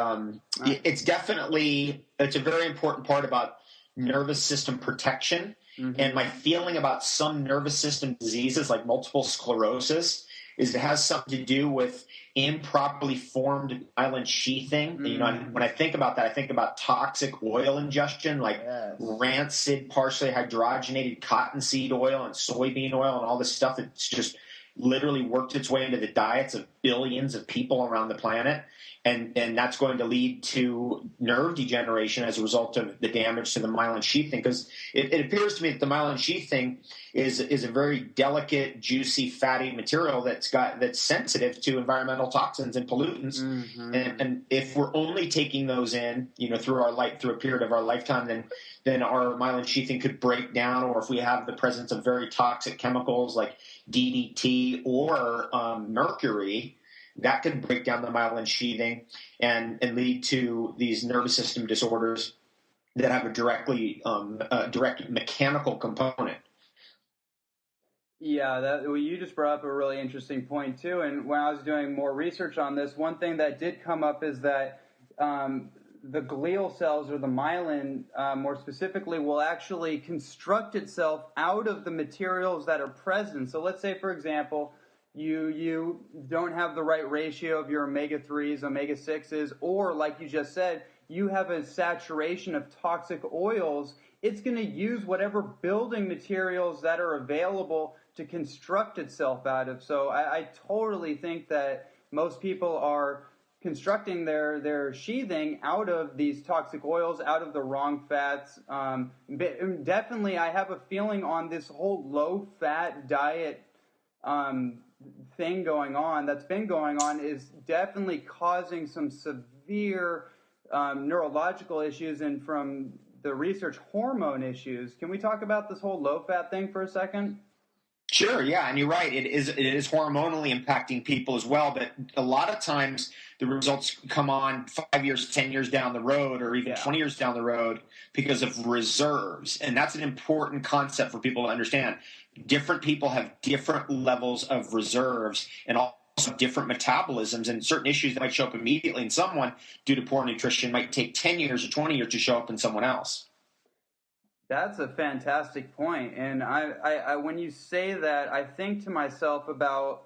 it's a very important part about nervous system protection. Mm-hmm. And my feeling about some nervous system diseases like multiple sclerosis is it has something to do with improperly formed myelin sheathing. Mm-hmm. You know, when I think about that, I think about toxic oil ingestion, like rancid, partially hydrogenated cottonseed oil and soybean oil and all this stuff that's just literally worked its way into the diets of billions of people around the planet. And that's going to lead to nerve degeneration as a result of the damage to the myelin sheathing. Because it appears to me that the myelin sheathing is a very delicate, juicy, fatty material that's sensitive to environmental toxins and pollutants. Mm-hmm. And if we're only taking those in, through a period of our lifetime, then our myelin sheathing could break down. Or if we have the presence of very toxic chemicals like DDT or mercury, that could break down the myelin sheathing and lead to these nervous system disorders that have a direct mechanical component. Yeah, you just brought up a really interesting point too. And when I was doing more research on this, one thing that did come up is that the glial cells, or the myelin more specifically, will actually construct itself out of the materials that are present. So let's say, for example, you don't have the right ratio of your omega-3s, omega-6s, or like you just said, you have a saturation of toxic oils. It's going to use whatever building materials that are available to construct itself out of. So I totally think that most people are constructing their sheathing out of these toxic oils, out of the wrong fats. Definitely, I have a feeling on this whole low-fat diet thing that's been going on is definitely causing some severe neurological issues, and from the research, hormone issues. Can we talk about this whole low-fat thing for a second? Sure, yeah, and you're right. It is hormonally impacting people as well, but a lot of times the results come on 5 years, 10 years down the road, or even 20 years down the road because of reserves, and that's an important concept for people to understand. Different people have different levels of reserves and also different metabolisms, and certain issues that might show up immediately in someone due to poor nutrition might take 10 years or 20 years to show up in someone else. That's a fantastic point. And I when you say that, I think to myself about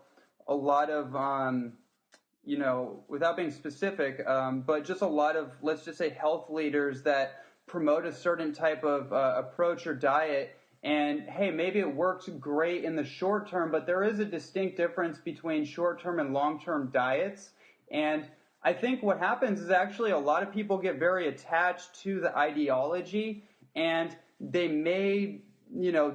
a lot of, without being specific, but just a lot of, let's just say, health leaders that promote a certain type of approach or diet. And hey, maybe it works great in the short term, but there is a distinct difference between short-term and long-term diets. And I think what happens is actually a lot of people get very attached to the ideology, and they may,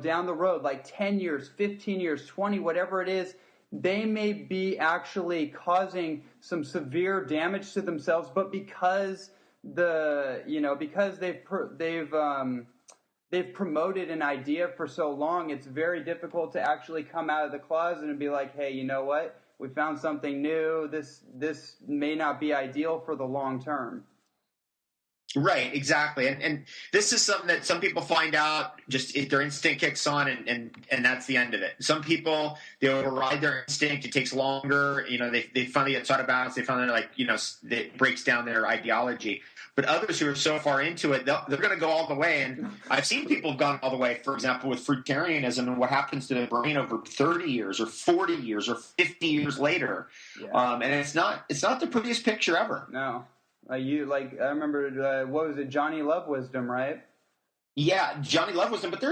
down the road, like 10 years, 15 years, 20, whatever it is, they may be actually causing some severe damage to themselves, but because they've promoted an idea for so long, it's very difficult to actually come out of the closet and be like, hey, you know what? We found something new. This may not be ideal for the long term. Right, exactly. And this is something that some people find out just if their instinct kicks on and that's the end of it. Some people, they override their instinct. It takes longer. They finally get thought about it. They finally it breaks down their ideology. But others who are so far into it, they're going to go all the way. And I've seen people have gone all the way, for example, with fruitarianism and what happens to the brain over 30 years or 40 years or 50 years later. Yeah. And it's not the prettiest picture ever. No. I remember, what was it, Johnny Love Wisdom, right? Yeah, Johnny Love Wisdom. But I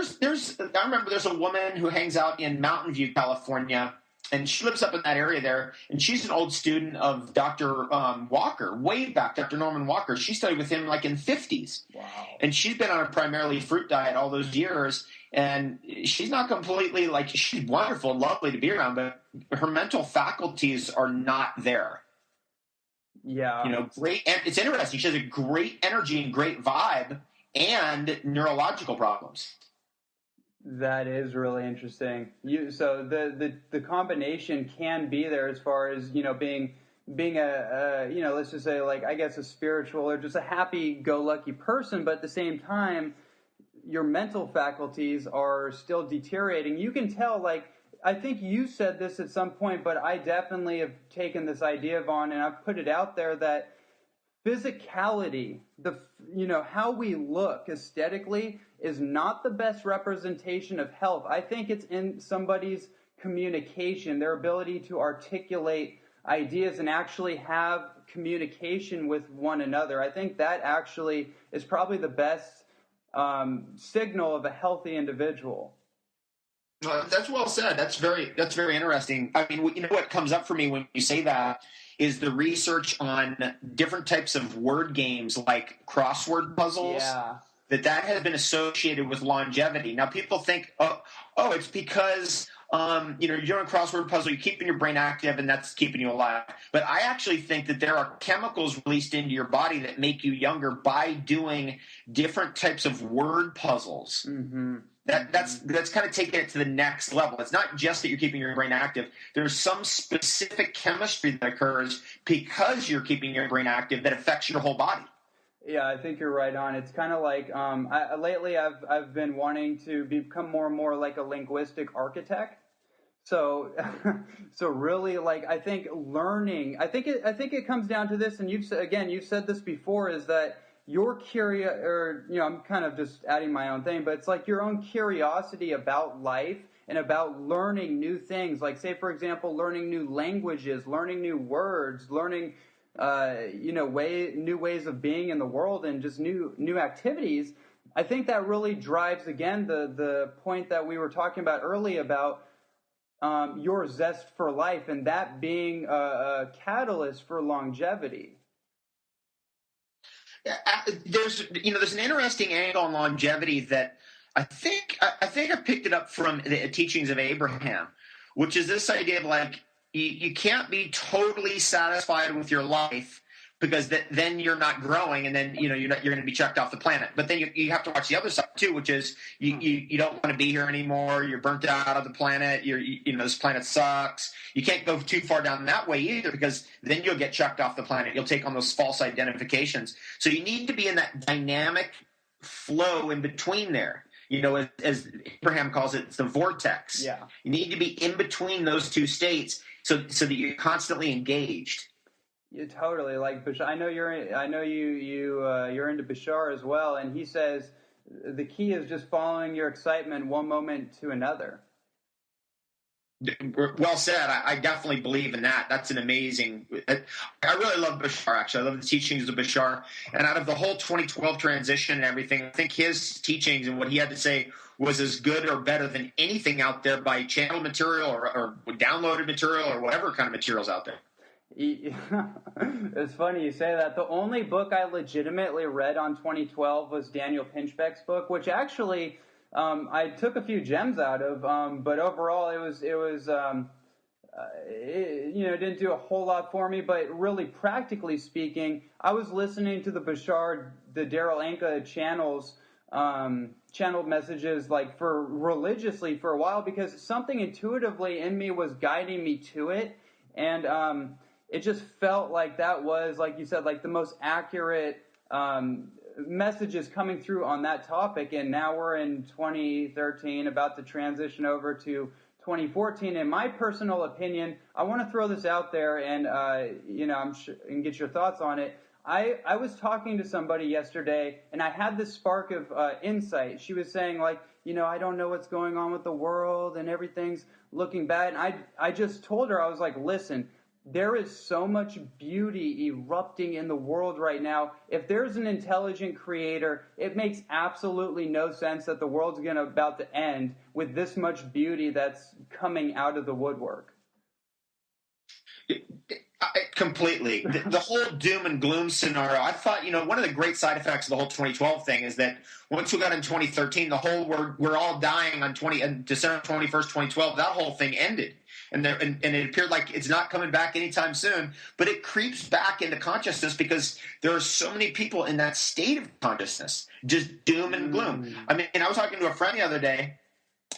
remember there's a woman who hangs out in Mountain View, California, and she lives up in that area there, and she's an old student of Dr. Walker, way back, Dr. Norman Walker. She studied with him like in the 50s. Wow. And she's been on a primarily fruit diet all those years, and she's not completely, like, she's wonderful and lovely to be around, but her mental faculties are not there. Yeah. You know, great. And it's interesting. She has a great energy and great vibe and neurological problems. That is really interesting. So the combination can be there as far as, you know, being a you know, let's just say, like, I guess a spiritual or just a happy-go-lucky person, but at the same time, your mental faculties are still deteriorating. You can tell, like, I think you said this at some point, but I definitely have taken this idea on, and I've put it out there, that physicality, you know, how we look aesthetically is not the best representation of health. I think it's in somebody's communication, their ability to articulate ideas and actually have communication with one another. I think that actually is probably the best signal of a healthy individual. That's well said. That's very interesting. I mean, you know what comes up for me when you say that is the research on different types of word games like crossword puzzles. Yeah. That has been associated with longevity. Now, people think, oh, it's because you know, you're doing a crossword puzzle, you're keeping your brain active, and that's keeping you alive. But I actually think that there are chemicals released into your body that make you younger by doing different types of word puzzles. Mm-hmm. That's kind of taking it to the next level. It's not just that you're keeping your brain active. There's some specific chemistry that occurs because you're keeping your brain active that affects your whole body. Yeah, I think you're right on. It's kind of like lately I've been wanting to become more and more like a linguistic architect. So so really, like, I think learning. I think it comes down to this, and you've said this before, is that your or, you know, I'm kind of just adding my own thing, but it's like your own curiosity about life and about learning new things. Like, say, for example, learning new languages, learning new words, learning you know, new ways of being in the world, and just new activities. I think that really drives, again, the point that we were talking about earlier about your zest for life, and that being a catalyst for longevity. There's an interesting angle on longevity that I think I picked it up from the teachings of Abraham, which is this idea of, like, you can't be totally satisfied with your life, because then you're not growing, and then you're going to be chucked off the planet. But then you have to watch the other side too, which is you don't want to be here anymore. You're burnt out of the planet. This planet sucks. You can't go too far down that way either, because then you'll get chucked off the planet. You'll take on those false identifications. So you need to be in that dynamic flow in between there. You know, as Abraham calls it, it's the vortex. Yeah. You need to be in between those two states so that you're constantly engaged. Yeah, totally. Like, I know you're into Bashar as well, and he says the key is just following your excitement one moment to another. Well said. I definitely believe in that. That's an amazing. I really love Bashar. Actually, I love the teachings of Bashar. And out of the whole 2012 transition and everything, I think his teachings and what he had to say was as good or better than anything out there by channel material or downloaded material or whatever kind of materials out there. It's funny you say that. The only book I legitimately read on 2012 was Daniel Pinchbeck's book, which actually I took a few gems out of, but overall it didn't do a whole lot for me. But really, practically speaking, I was listening to the Daryl Anka channeled messages religiously for a while, because something intuitively in me was guiding me to it, and it just felt like that was, like you said, like the most accurate messages coming through on that topic. And now we're in 2013, about to transition over to 2014. In my personal opinion, I want to throw this out there, and I'm sure, and get your thoughts on it. I was talking to somebody yesterday, and I had this spark of insight. She was saying, like, I don't know what's going on with the world, and everything's looking bad. And I just told her, I was like, listen, there is so much beauty erupting in the world right now. If there's an intelligent creator, it makes absolutely no sense that the world's about to end with this much beauty that's coming out of the woodwork. Completely. The whole doom and gloom scenario, I thought, one of the great side effects of the whole 2012 thing is that once we got in 2013, the whole we're all dying on December 21st, 2012, that whole thing ended. And it appeared like it's not coming back anytime soon, but it creeps back into consciousness because there are so many people in that state of consciousness, just doom and gloom. I mean, I was talking to a friend the other day,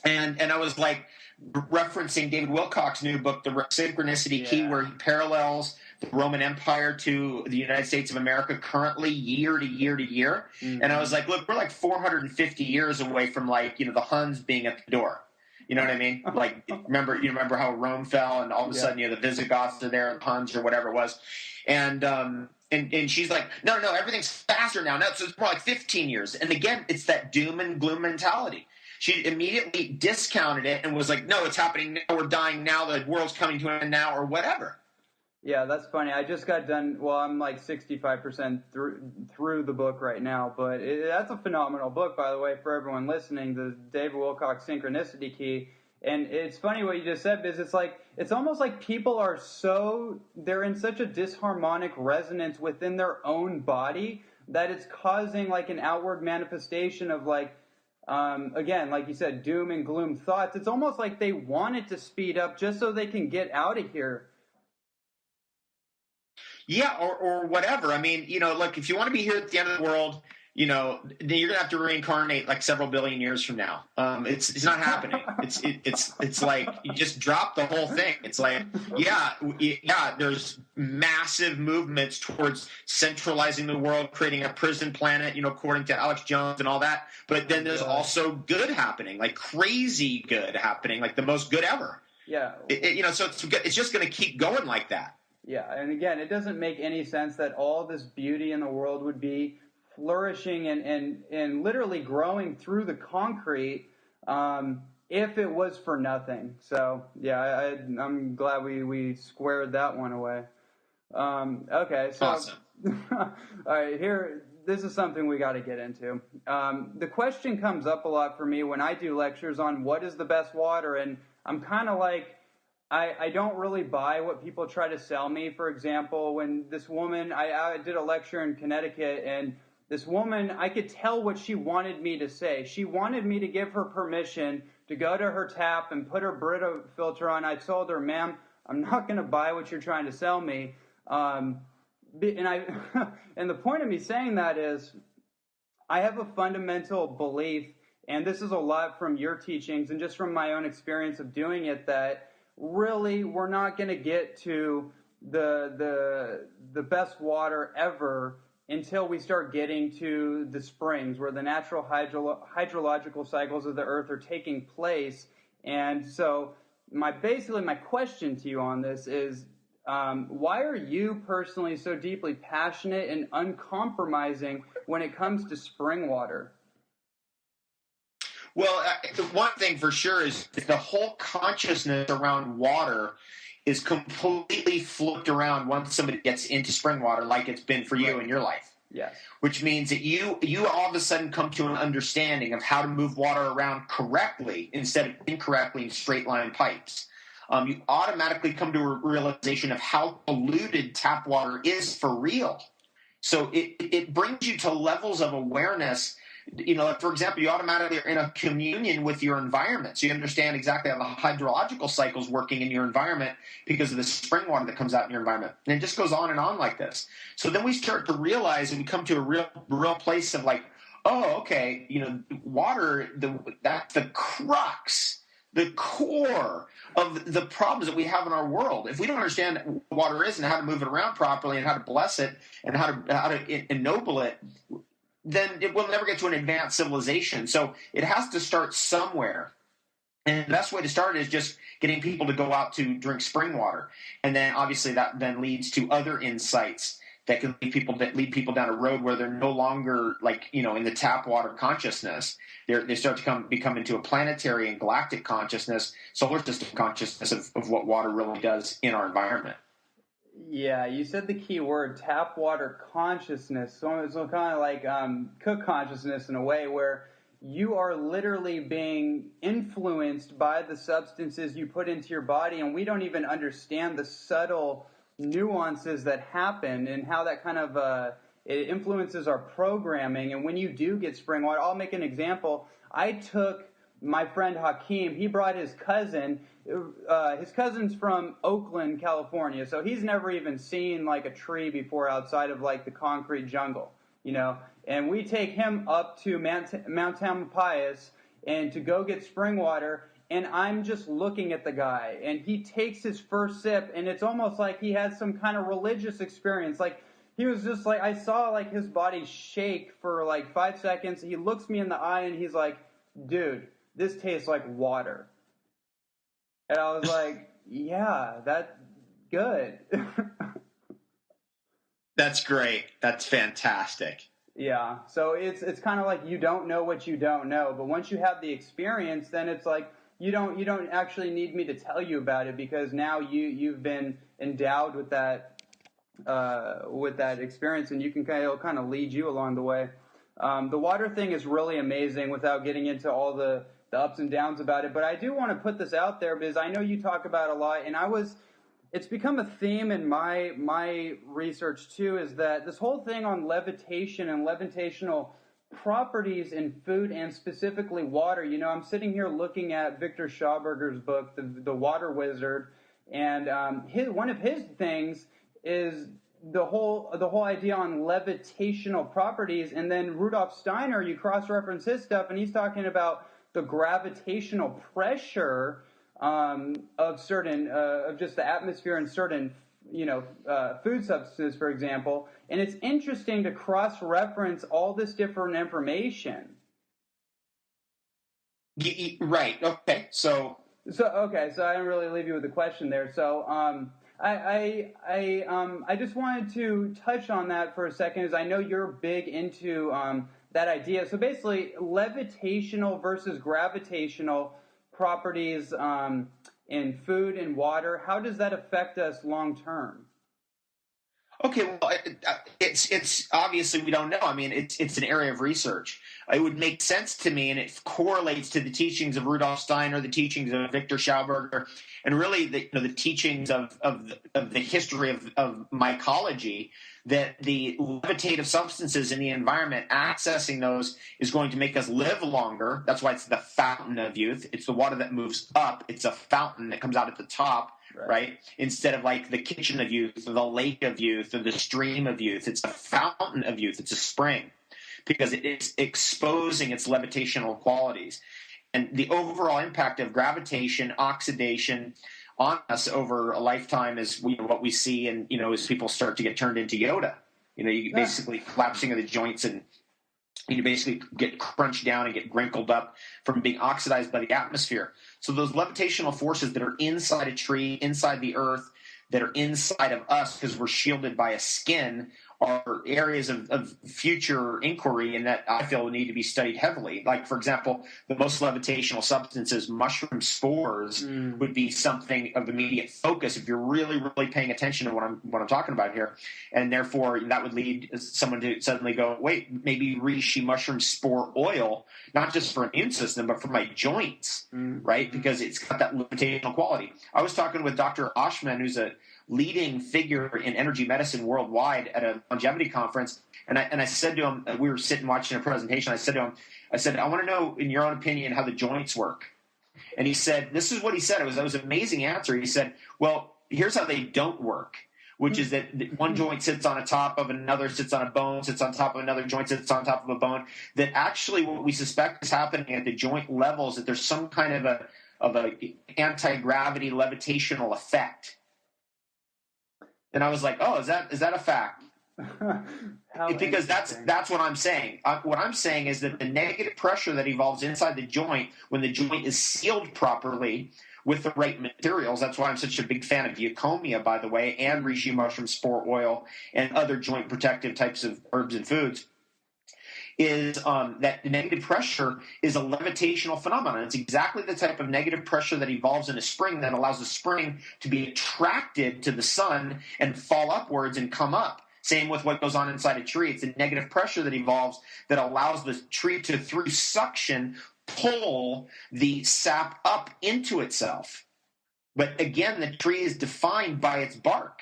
and I was like referencing David Wilcock's new book, The Synchronicity Key, where he parallels the Roman Empire to the United States of America currently year to year to year. And I was like, look, we're like 450 years away from the Huns being at the door. You know what I mean? Like, remember how Rome fell, and all of a sudden, the Visigoths are there, and the Huns, or whatever it was. And she's like, no, everything's faster now. No, so it's more like 15 years. And again, it's that doom and gloom mentality. She immediately discounted it and was like, no, it's happening now. We're dying now. The world's coming to an end now, or whatever. Yeah, that's funny. I just got done. Well, I'm like 65% through the book right now, but that's a phenomenal book, by the way, for everyone listening. The David Wilcock Synchronicity Key, and it's funny what you just said, because it's almost like people are they're in such a disharmonic resonance within their own body that it's causing like an outward manifestation of again, like you said, doom and gloom thoughts. It's almost like they want it to speed up just so they can get out of here. Yeah, or whatever. I mean, look, if you want to be here at the end of the world, then you're gonna have to reincarnate like several billion years from now. It's not happening. It's like you just drop the whole thing. It's like, there's massive movements towards centralizing the world, creating a prison planet, according to Alex Jones and all that. But then there's also good happening, like crazy good happening, like the most good ever. Yeah. So it's just gonna keep going like that. Yeah, and again, it doesn't make any sense that all this beauty in the world would be flourishing and literally growing through the concrete if it was for nothing. So, yeah, I'm glad we squared that one away. Okay, so awesome. All right, this is something we got to get into. The question comes up a lot for me when I do lectures on what is the best water, and I'm kind of like, I don't really buy what people try to sell me. For example, when this woman, I did a lecture in Connecticut, and this woman, I could tell what she wanted me to say. She wanted me to give her permission to go to her tap and put her Brita filter on. I told her, ma'am, I'm not going to buy what you're trying to sell me. And the point of me saying that is, I have a fundamental belief, and this is a lot from your teachings and just from my own experience of doing it, that really we're not going to get to the best water ever until we start getting to the springs where the natural hydrological cycles of the earth are taking place. And so my question to you on this is, why are you personally so deeply passionate and uncompromising when it comes to spring water? Well, one thing for sure is the whole consciousness around water is completely flipped around once somebody gets into spring water, like it's been for you in your life. Yes. Which means that you all of a sudden come to an understanding of how to move water around correctly instead of incorrectly in straight line pipes. You automatically come to a realization of how polluted tap water is for real. So it brings you to levels of awareness. For example, you automatically are in a communion with your environment. So you understand exactly how the hydrological cycle is working in your environment because of the spring water that comes out in your environment. And it just goes on and on like this. So then we start to realize, and we come to a real place of like, oh, okay, water, that's the crux, the core of the problems that we have in our world. If we don't understand what water is and how to move it around properly and how to bless it and how to ennoble it, then it will never get to an advanced civilization. So it has to start somewhere. And the best way to start is just getting people to go out to drink spring water. And then obviously that then leads to other insights that can lead people down a road where they're no longer in the tap water consciousness. They start to become into a planetary and galactic consciousness, solar system consciousness of what water really does in our environment. Yeah, you said the key word, tap water consciousness. So it's kind of like cook consciousness in a way, where you are literally being influenced by the substances you put into your body, and we don't even understand the subtle nuances that happen and how that kind of it influences our programming. And when you do get spring water, I'll make an example. I took my friend Hakeem. He brought his cousin. His cousin's from Oakland, California, so he's never even seen like a tree before outside of like the concrete jungle, And we take him up to Mount Tamalpais and to go get spring water. And I'm just looking at the guy, and he takes his first sip, and it's almost like he had some kind of religious experience. Like, he was just like, I saw like his body shake for like 5 seconds. He looks me in the eye, and he's like, dude, this tastes like water. And I was like, yeah, that's good. That's great. That's fantastic. Yeah. So it's kind of like you don't know what you don't know. But once you have the experience, then it's like you don't actually need me to tell you about it, because now you've been endowed with that experience, and you can kind of lead you along the way. The water thing is really amazing without getting into all the ups and downs about it. But I do want to put this out there because I know you talk about it a lot, and it's become a theme in my research too, is that this whole thing on levitation and levitational properties in food, and specifically water. I'm sitting here looking at Victor Schauberger's book, The Water Wizard, and one of his things is the whole idea on levitational properties. And then Rudolf Steiner, you cross-reference his stuff, and he's talking about the gravitational pressure of certain of just the atmosphere and certain food substances, for example. And it's interesting to cross-reference all this different information. Right. Okay. So I didn't really leave you with a question there. So I just wanted to touch on that for a second, as I know you're big into that idea. So basically, levitational versus gravitational properties in food and water, how does that affect us long term? Okay, well, it's obviously we don't know. I mean, it's an area of research. It would make sense to me, and it correlates to the teachings of Rudolf Steiner, the teachings of Victor Schauberger, and really the teachings of the history of mycology, that the levitative substances in the environment, accessing those is going to make us live longer. That's why it's the fountain of youth. It's the water that moves up. It's a fountain that comes out at the top. Right? Instead of like the kitchen of youth or the lake of youth or the stream of youth, it's a fountain of youth. It's a spring, because it is exposing its levitational qualities. And the overall impact of gravitation, oxidation on us over a lifetime is what we see, and as people start to get turned into Yoda. You basically collapsing of the joints, and you basically get crunched down and get wrinkled up from being oxidized by the atmosphere. So those levitational forces that are inside a tree, inside the earth, that are inside of us because we're shielded by a skin, are areas of future inquiry, and that I feel need to be studied heavily. Like, for example, the most levitational substances, mushroom spores, would be something of immediate focus if you're really, really paying attention to what I'm talking about here. And therefore, that would lead someone to suddenly go, wait, maybe reishi mushroom spore oil, not just for immune system, but for my joints, right? Because it's got that levitational quality. I was talking with Dr. Oshman, who's a leading figure in energy medicine worldwide, at a longevity conference, and I said to him, we were sitting watching a presentation, I said to him, I want to know, in your own opinion, how the joints work. And he said, this is what he said. It was an amazing answer. He said, well, here's how they don't work, which is that one joint sits on top of another, sits on a bone, sits on top of another joint, sits on top of a bone. That actually what we suspect is happening at the joint levels, that there's some kind of a anti-gravity levitational effect. And I was like, oh, is that a fact? Because that's what I'm saying. What I'm saying is that the negative pressure that evolves inside the joint, when the joint is sealed properly with the right materials — that's why I'm such a big fan of eucomia, by the way, and reishi mushroom spore oil and other joint protective types of herbs and foods — is that negative pressure is a levitational phenomenon. It's exactly the type of negative pressure that evolves in a spring that allows the spring to be attracted to the sun and fall upwards and come up. Same with what goes on inside a tree. It's a negative pressure that evolves that allows the tree to, through suction, pull the sap up into itself. But again, the tree is defined by its bark.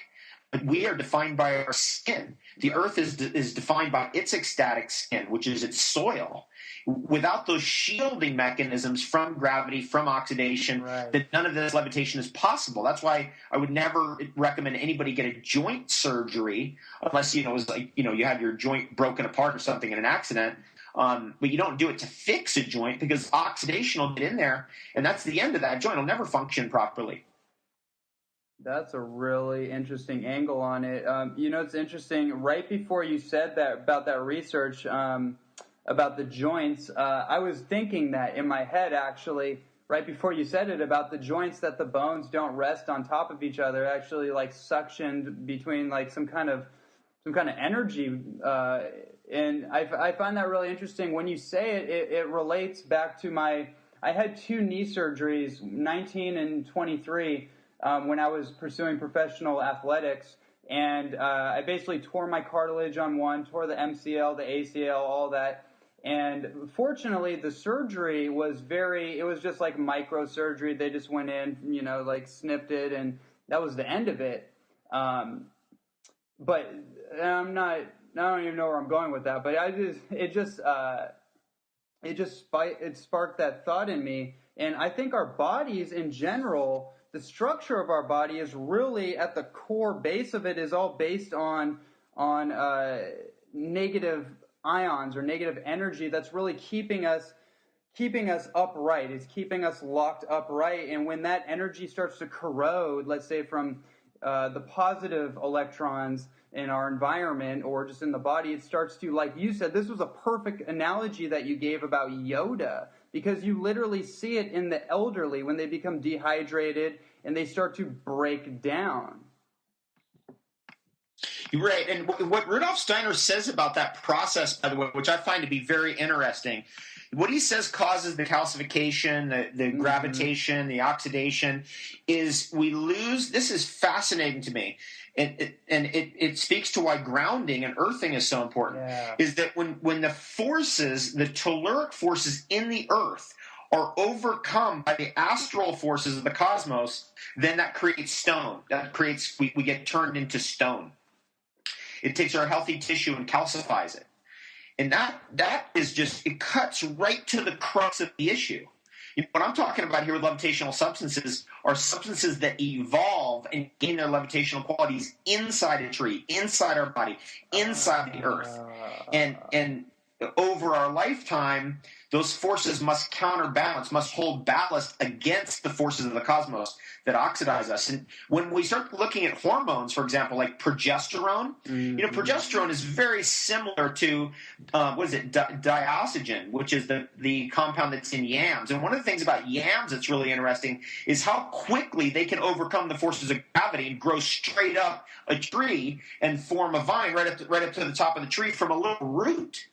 we are defined by our skin. The earth is defined by its ecstatic skin, which is its soil. Without those shielding mechanisms from gravity, from oxidation, then none of this levitation is possible. That's why I would never recommend anybody get a joint surgery unless, it was like, you had your joint broken apart or something in an accident. But you don't do it to fix a joint because oxidation will get in there, and that's the end of that joint. It'll never function properly. That's a really interesting angle on it. It's interesting. Right before you said that about that research about the joints, I was thinking that in my head, actually, right before you said it, about the joints, that the bones don't rest on top of each other, actually like suctioned between like some kind of energy. And I find that really interesting. When you say it, it relates back to I had 2 knee surgeries, 19 and 23, when I was pursuing professional athletics. And I basically tore my cartilage on one, tore the MCL, the ACL, all that. And fortunately, the surgery was it was just like microsurgery. They just went in, like snipped it, and that was the end of it. But I don't even know where I'm going with that. But it sparked that thought in me. And I think our bodies in general, the structure of our body is really at the core base of it is all based on negative ions or negative energy that's really keeping us upright. It's keeping us locked upright. And when that energy starts to corrode, let's say from the positive electrons in our environment or just in the body, it starts to, like you said, this was a perfect analogy that you gave about Yoda, because you literally see it in the elderly when they become dehydrated and they start to break down. You're right. And what Rudolf Steiner says about that process, by the way, which I find to be very interesting, what he says causes the calcification, the gravitation, the oxidation, is we lose. This is fascinating to me. And it speaks to why grounding and earthing is so important, is that when the forces, the telluric forces in the earth are overcome by the astral forces of the cosmos, then that creates stone. We get turned into stone. It takes our healthy tissue and calcifies it. And that is just, it cuts right to the crux of the issue. What I'm talking about here with levitational substances are substances that evolve and gain their levitational qualities inside a tree, inside our body, inside the earth. And over our lifetime, those forces must counterbalance, must hold ballast against the forces of the cosmos that oxidize us. And when we start looking at hormones, for example, like progesterone, progesterone is very similar to, dioxygen, which is the compound that's in yams. And one of the things about yams that's really interesting is how quickly they can overcome the forces of gravity and grow straight up a tree and form a vine right up to the top of the tree from a little root.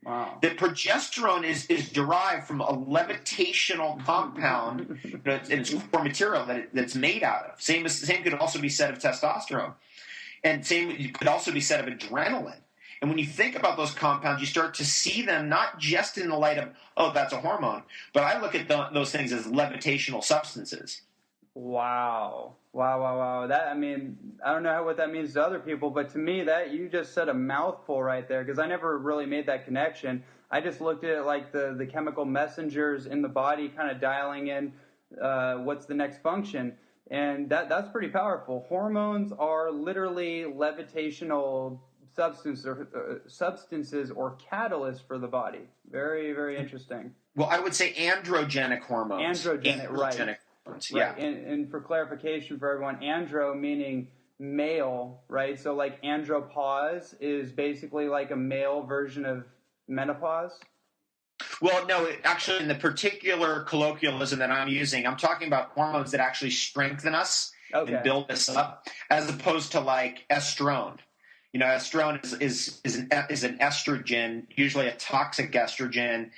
Wow. That progesterone is derived from a levitational compound in its core material that's made out of. Same could also be said of testosterone. And same could also be said of adrenaline. And when you think about those compounds, you start to see them not just in the light of, oh, that's a hormone, but I look at those things as levitational substances. Wow. That, I don't know what that means to other people, but to me, that you just said a mouthful right there, because I never really made that connection. I just looked at it like the chemical messengers in the body kind of dialing in what's the next function. And that's pretty powerful. Hormones are literally levitational substances or catalysts for the body. Very, very interesting. Well, I would say androgenic hormones. Androgenic, right. Yeah. Right. And for clarification for everyone, andro meaning male, right? So like andropause is basically like a male version of menopause? Well, no, actually in the particular colloquialism that I'm using, I'm talking about hormones that actually strengthen us and build us up, as opposed to like estrone. Estrone is an estrogen, usually a toxic estrogen,